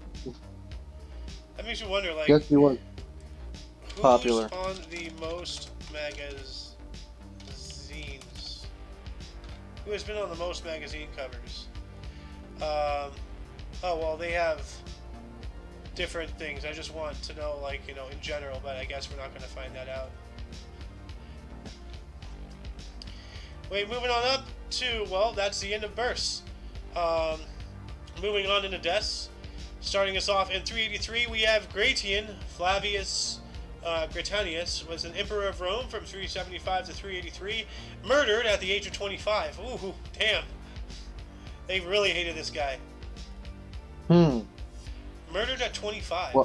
That makes you wonder, like, guess you were popular. Who's on the most magazines? Who has been on the most magazine covers? Oh, well, they have different things. I just want to know, like, you know, in general, but I guess we're not going to find that out. Wait, moving on up 2, well, that's the end of bursts. Moving on into deaths. Starting us off in 383, we have Gratian Flavius Gratanius was an emperor of Rome from 375 to 383, murdered at the age of 25. Ooh, damn. They really hated this guy. Murdered at 25.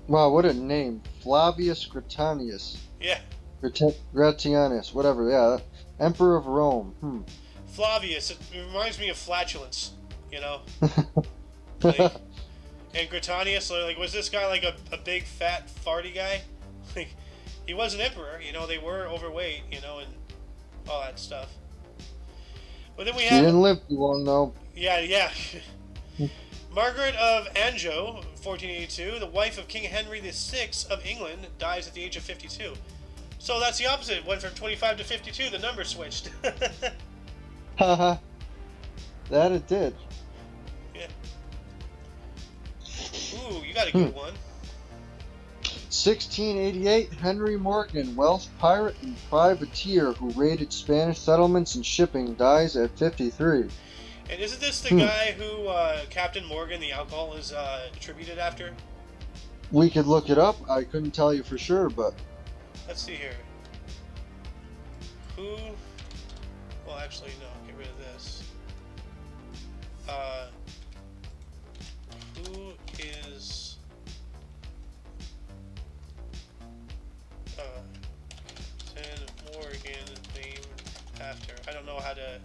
Wow, what a name. Flavius Gratanius. Yeah. Gratianus, whatever, yeah. Emperor of Rome. Flavius, it reminds me of flatulence, you know? Like, and Gratanius, like, was this guy like a big, fat, farty guy? Like, he was an emperor, you know, they were overweight, you know, and all that stuff. But then we have... He didn't live too long, though. Yeah. Margaret of Anjou, 1482, the wife of King Henry VI of England, dies at the age of 52. So that's the opposite. It went from 25 to 52, the number switched. Haha. That it did. Yeah. Ooh, you got a good one. 1688, Henry Morgan, Welsh pirate and privateer who raided Spanish settlements and shipping, dies at 53. And isn't this the guy who Captain Morgan, the alcohol, is attributed after? We could look it up. I couldn't tell you for sure, but... Let's see here. Who... Well, actually, no. Get rid of this. Who is... Captain Morgan named after? I don't know how to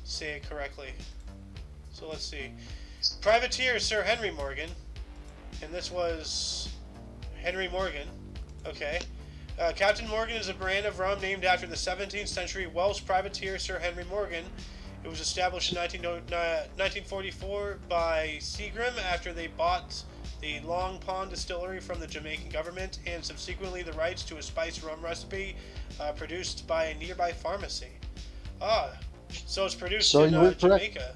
say it correctly. So let's see. Privateer Sir Henry Morgan. And this was Henry Morgan. Okay. Captain Morgan is a brand of rum named after the 17th century Welsh privateer Sir Henry Morgan. It was established in 1944 by Seagram after they bought the Long Pond distillery from the Jamaican government and subsequently the rights to a spiced rum recipe produced by a nearby pharmacy. So it's produced in Jamaica.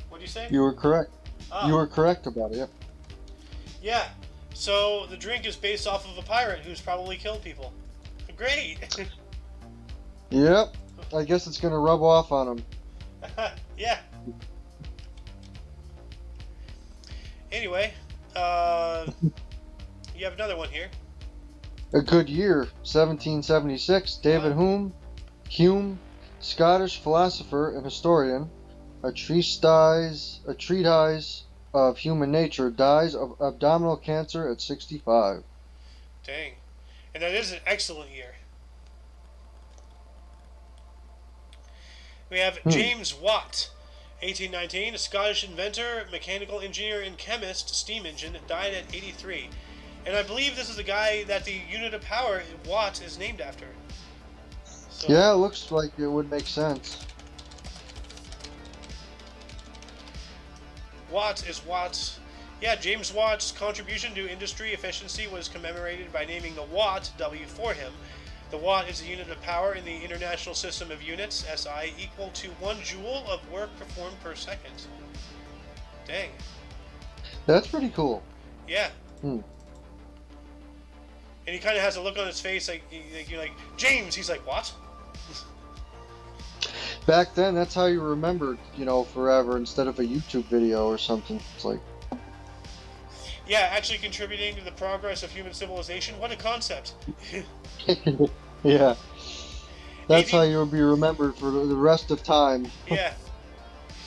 What do you say? You were correct. You were correct about it. Yeah. So the drink is based off of a pirate who's probably killed people. Great. Yep. I guess it's gonna rub off on him. Yeah. Anyway, you have another one here. A good year, 1776. David Hume, Scottish philosopher and historian, a treatise of human nature, dies of abdominal cancer at 65. Dang. And that is an excellent year. We have James Watt, 1819, a Scottish inventor, mechanical engineer, and chemist, steam engine, died at 83. And I believe this is the guy that the unit of power, Watt, is named after. So, yeah, it looks like it would make sense. Watt is Watt. Yeah, James Watt's contribution to industry efficiency was commemorated by naming the Watt, W, for him. The watt is a unit of power in the International System of Units, SI, equal to 1 joule of work performed per second. Dang. That's pretty cool. Yeah. And he kind of has a look on his face like you're like, James! He's like, what? Back then, that's how you remembered, forever, instead of a YouTube video or something. It's like... Yeah, actually contributing to the progress of human civilization. What a concept. Yeah. That's how you'll be remembered for the rest of time. Yeah.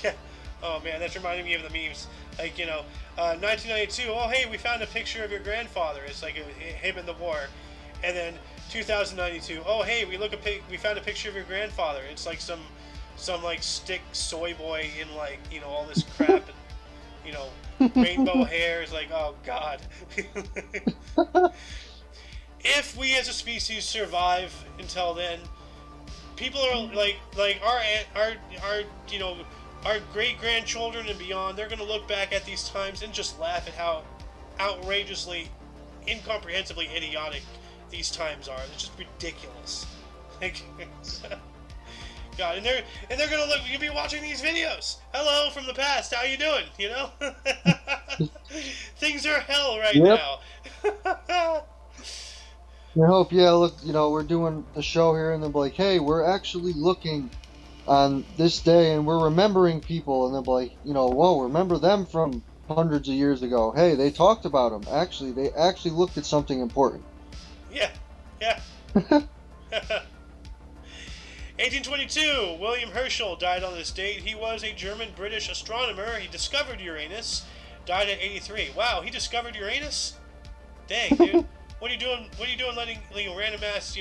Yeah. Oh, man, that's reminding me of the memes. Like, 1992, oh, hey, we found a picture of your grandfather. It's like him in the war. And then 2092, oh, hey, we found a picture of your grandfather. It's like some like stick soy boy in like, all this crap and, rainbow hair. Is like, oh, God. If we as a species survive until then, people are like our great-grandchildren and beyond, they're going to look back at these times and just laugh at how outrageously, incomprehensibly idiotic these times are. They're just ridiculous. Like, God, and they're going to look, you'll be watching these videos. Hello from the past, how you doing? Things are hell right now. I hope, yeah, look, we're doing the show here, and they'll be like, hey, we're actually looking on this day, and we're remembering people, and they'll be like, whoa, remember them from hundreds of years ago. Hey, they talked about them. Actually, they actually looked at something important. Yeah, yeah. 1822, William Herschel died on this date. He was a German-British astronomer. He discovered Uranus. Died at 83. Wow, he discovered Uranus? Dang, dude. What are you doing? What are you doing letting random ass,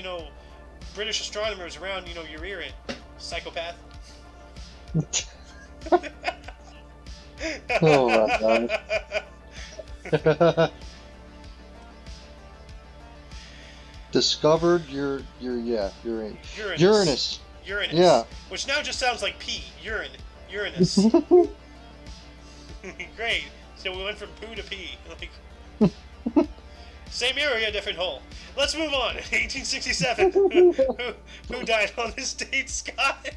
British astronomers around, your ear in? Psychopath. Oh my god. Discovered Uranus. Uranus. Yeah. Which now just sounds like pee. Uranus. Great. So we went from poo to pee. Same area, different hole. Let's move on. 1867. Who died on this date, Scott?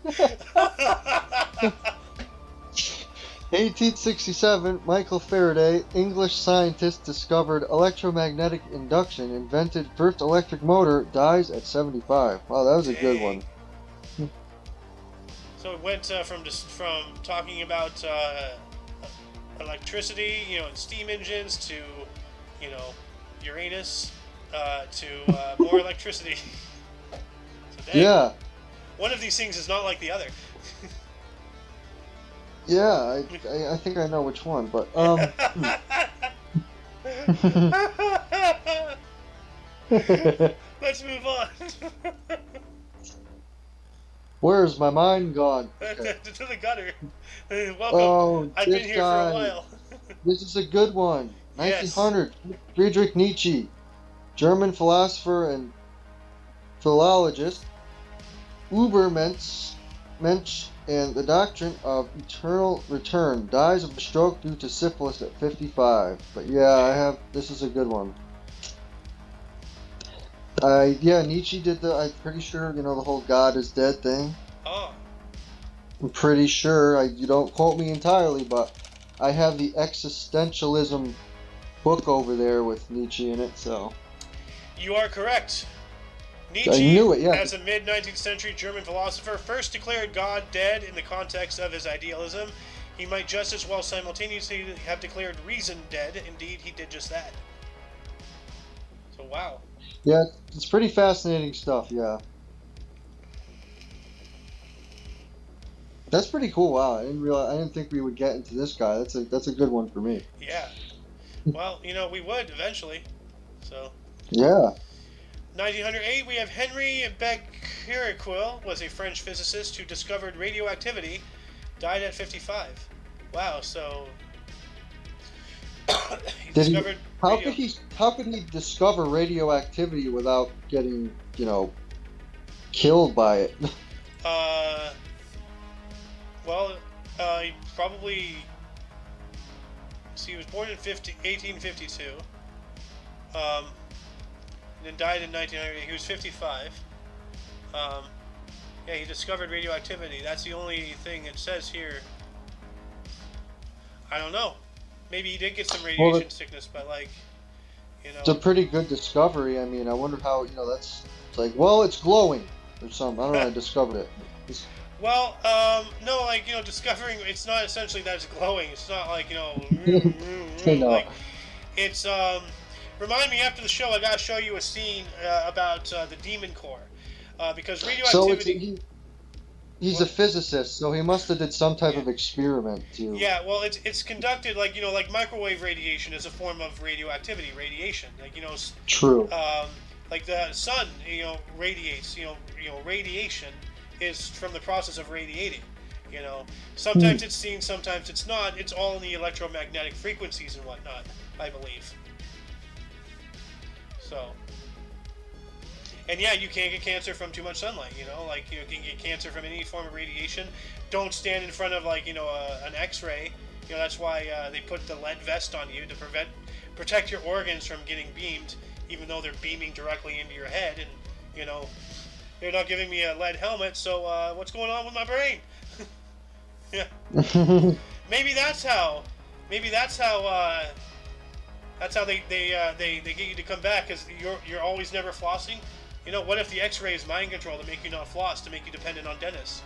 1867, Michael Faraday, English scientist, discovered electromagnetic induction, invented first electric motor, dies at 75. Wow, that was a good one. So it went from talking about electricity, and steam engines to, Uranus to more electricity. So yeah. One of these things is not like the other. Yeah, I think I know which one, but Let's move on. Where's my mind gone? Okay. To the gutter. Welcome. Oh, I've been here for a while. This is a good one. 1900. Yes. Friedrich Nietzsche, German philosopher and philologist. Ubermensch and the doctrine of eternal return, dies of a stroke due to syphilis at 55. But yeah, this is a good one. Nietzsche did I'm pretty sure, the whole God is dead thing. Oh. I'm pretty sure, you don't quote me entirely, but I have the existentialism book over there with Nietzsche in it, so. You are correct. Nietzsche, I knew it, yeah. as a mid-19th century German philosopher, first declared God dead in the context of his idealism. He might just as well simultaneously have declared reason dead. Indeed, he did just that. So, wow. Yeah, it's pretty fascinating stuff, yeah. That's pretty cool. Wow, I didn't think we would get into this guy. That's a good one for me. Yeah. Well, we would eventually. So. Yeah. 1908, we have Henri Becquerel, was a French physicist who discovered radioactivity, died at 55. Wow, so How could he discover radioactivity without getting, killed by it? He probably. See, he was born in 1852. And then died in 1900. He was 55. He discovered radioactivity. That's the only thing it says here. I don't know. Maybe he did get some radiation sickness, but It's a pretty good discovery. I mean, I wonder how, it's like, well, it's glowing or something. I don't know. I discovered it. Well, no, discovering, it's not essentially that it's glowing. It's not like, like, it's, remind me after the show, I gotta show you a scene about the Demon Core. Because radioactivity... He's a physicist, so he must have did some type of experiment too. Yeah, well, it's conducted like microwave radiation is a form of radioactivity, radiation. True. Like the sun, radiates. Radiation is from the process of radiating. Sometimes it's seen, sometimes it's not. It's all in the electromagnetic frequencies and whatnot, I believe. So. And yeah, you can't get cancer from too much sunlight, you can get cancer from any form of radiation. Don't stand in front of an X-ray. That's why they put the lead vest on you to protect your organs from getting beamed, even though they're beaming directly into your head. And they're not giving me a lead helmet, so what's going on with my brain? Yeah. Maybe that's how That's how they get you to come back, because you're always never flossing. You know, what if the X-rays mind control to make you not floss, to make you dependent on dentists?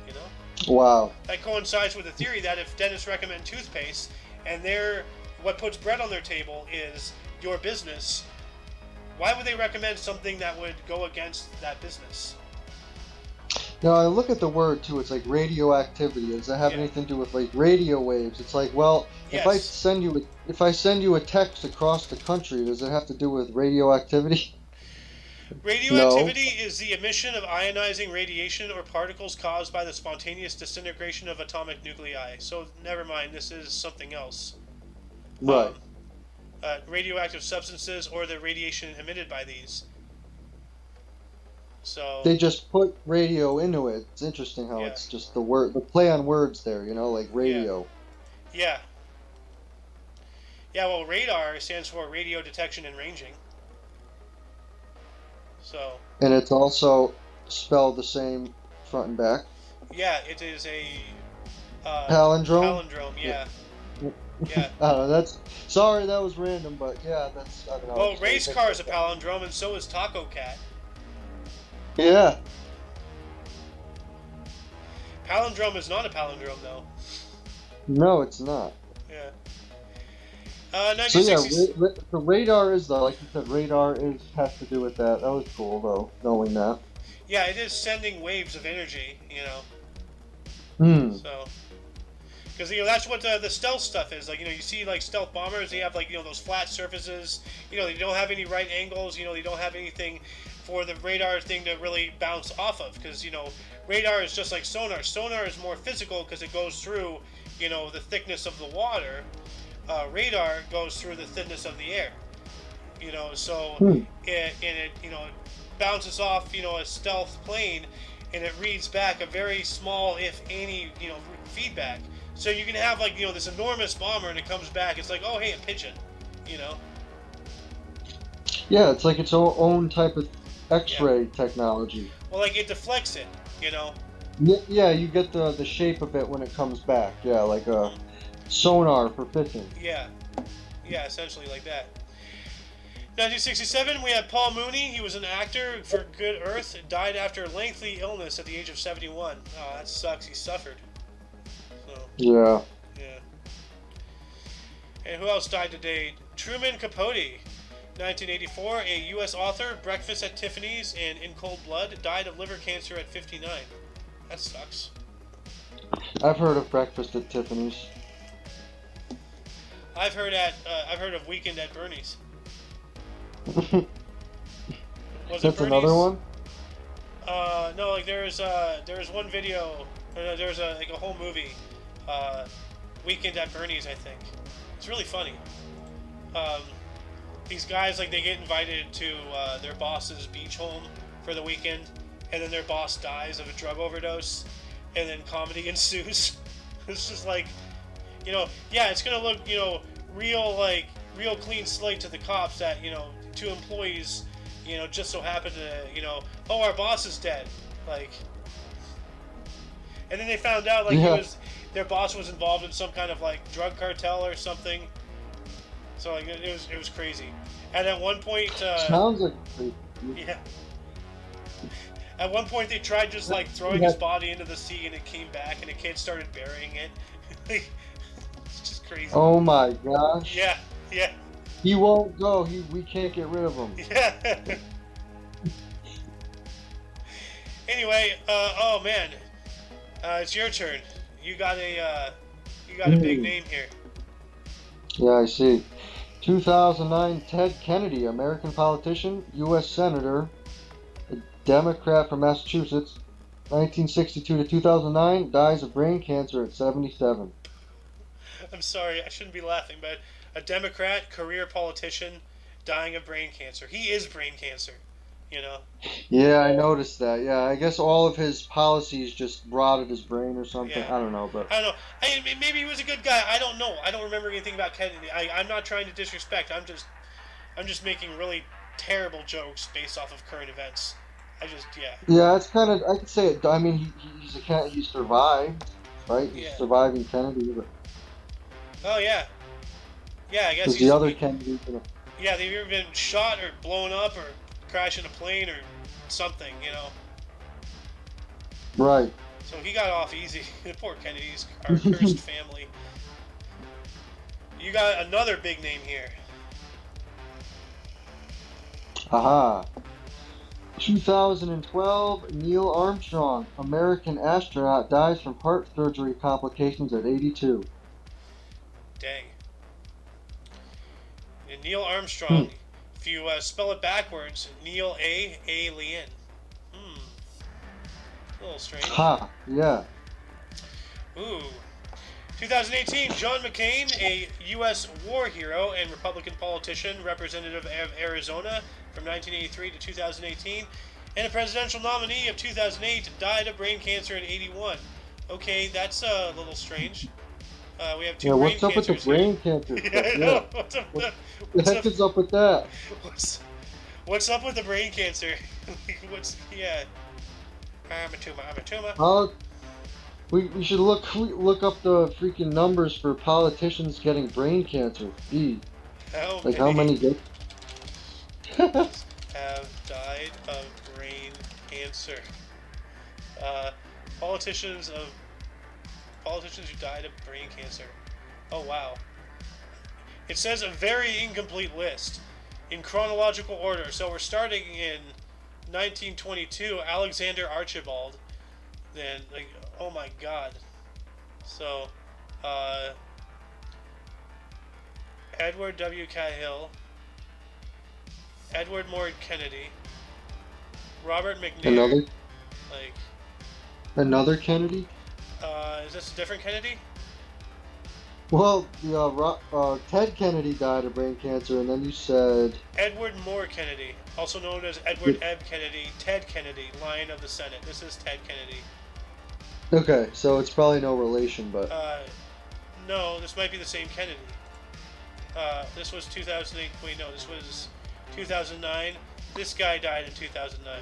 You know, Wow. that coincides with the theory that if dentists recommend toothpaste, and what puts bread on their table is your business, why would they recommend something that would go against that business? Now I look at the word too. It's like radioactivity. Does that have Yeah. anything to do with like radio waves? It's like, well, if I Yes. send you a text across the country, does it have to do with radioactivity? No. Radioactivity is the emission of ionizing radiation or particles caused by the spontaneous disintegration of atomic nuclei. So never mind, this is something else. Right. Radioactive substances or the radiation emitted by these. So They just put radio into it. It's interesting how Yeah. it's just the play on words there, like radio. yeah. Yeah, well, radar stands for radio detection and ranging. So And it's also spelled the same front and back. yeah, it is a Palindrome? palindrome. Yeah. Yeah. I don't know, sorry that was random, but yeah, I don't know. Well, Just race think car is a about palindrome, and so is Taco Cat. that. Yeah. Palindrome is not a palindrome, though. No, it's not. Yeah. So yeah, 1960s. the radar is though, like you said, has to do with that. That was cool though, knowing that. Yeah, it is sending waves of energy, Hmm. So, because that's what the stealth stuff is. Like, you see like stealth bombers, they have like those flat surfaces. They don't have any right angles. They don't have anything for the radar thing to really bounce off of. Because radar is just like sonar. Sonar is more physical because it goes through the thickness of the water. Radar goes through the thinness of the air. So it bounces off a stealth plane, and it reads back a very small, if any, feedback. So you can have like this enormous bomber, and it comes back. It's like, oh hey, a pigeon. Yeah, it's like its own type of X-ray technology. Well, like it deflects it. Yeah, you get the shape of it when it comes back. Yeah, like a sonar for fishing. Yeah, essentially like that. 1967, we had Paul Mooney. He was an actor for Good Earth. Died after lengthy illness at the age of 71. Oh, that sucks. He suffered. So, Yeah. yeah. And who else died today? Truman Capote, 1984, a U.S. author, Breakfast at Tiffany's and In Cold Blood, died of liver cancer at 59. That sucks. I've heard of Breakfast at Tiffany's. I've heard of Weekend at Bernie's. Was it That's Bernie's? another one? No, like there's one video, there's a whole movie, Weekend at Bernie's, I think. It's really funny. These guys, like, they get invited to their boss's beach home for the weekend, and then their boss dies of a drug overdose, and then comedy ensues. It's just like, it's gonna look, real clean slate to the cops that, two employees, just so happen to, oh, our boss is dead, like, and then they found out, like, their boss was involved in some kind of, like, drug cartel or something. So, like, it was crazy. And at one point, Sounds like yeah. At one point, they tried just like throwing his body into the sea, and it came back, and a kid started burying it. It's just crazy. Oh my gosh. Yeah. He won't go. We can't get rid of him. Yeah. Anyway, oh man, it's your turn. You got a big name here. Yeah, I see. 2009, Ted Kennedy, American politician, U.S. Senator, a Democrat from Massachusetts, 1962 to 2009, dies of brain cancer at 77. I'm sorry, I shouldn't be laughing, but a Democrat, career politician, dying of brain cancer. He is brain cancer, Yeah, I noticed that. Yeah, I guess all of his policies just rotted his brain or something. Yeah. I don't know, but I don't know. Maybe he was a good guy. I don't know. I don't remember anything about Kennedy. I'm not trying to disrespect. I'm just making really terrible jokes based off of current events. yeah, it's kind of, I could say it. I mean, he survived, right? He's Yeah. surviving Kennedy. But Oh yeah. Yeah, I guess Because he's... the other Kennedy's in a... Yeah, they've either been shot or blown up or crashed in a plane or something, you know. Right. So he got off easy. The poor Kennedys, our cursed family. You got another big name here. Aha. 2012, Neil Armstrong, American astronaut, dies from heart surgery complications at 82. Dang. And Neil Armstrong, if you spell it backwards, Neil Alien. A little strange. Ha, yeah. Ooh. 2018, John McCain, a U.S. war hero and Republican politician, representative of Arizona from 1983 to 2018, and a presidential nominee of 2008, died of brain cancer at 81. Okay, that's a little strange. We have two brain What's up with the cancers brain here. cancer? Yeah, I know. What's up with What the heck is up with that? What's up with the brain cancer? Yeah. I'm a tumor. We should look up the freaking numbers for politicians getting brain cancer. Gee. How many get? Have died of brain cancer. Politicians who died of brain cancer. Oh wow. It says a very incomplete list in chronological order. So we're starting in 1922, Alexander Archibald. Then, oh my god. So, Edward W. Cahill, Edward Moore Kennedy, Robert McNair. Another Kennedy? Is this a different Kennedy? Well, Ted Kennedy died of brain cancer, and then you said... Edward Moore Kennedy, also known as Edward Ebb Kennedy, Ted Kennedy, Lion of the Senate. This is Ted Kennedy. Okay, so it's probably no relation, but... No, this might be the same Kennedy. This was 2008. Wait, no, this was 2009. This guy died in 2009.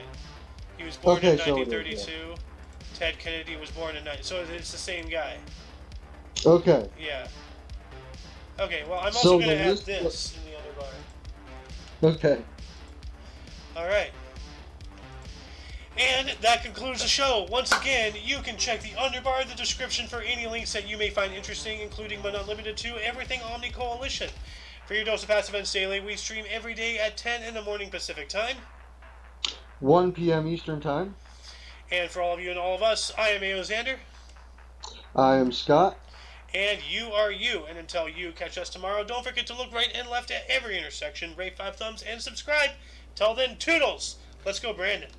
He was born in 1932. Ted Kennedy was born in 19... So it's the same guy. Okay. Yeah. Okay, well, I'm also going to add this in the underbar. Okay. Alright. And that concludes the show. Once again, you can check the underbar in the description for any links that you may find interesting, including but not limited to everything Omni Coalition. For your dose of Past Events Daily, we stream every day at 10 in the morning Pacific Time. 1 p.m. Eastern Time. And for all of you and all of us, I am Xander. I am Scott. And you are you. And until you catch us tomorrow, don't forget to look right and left at every intersection, rate 5 thumbs, and subscribe. Till then, toodles! Let's go, Brandon.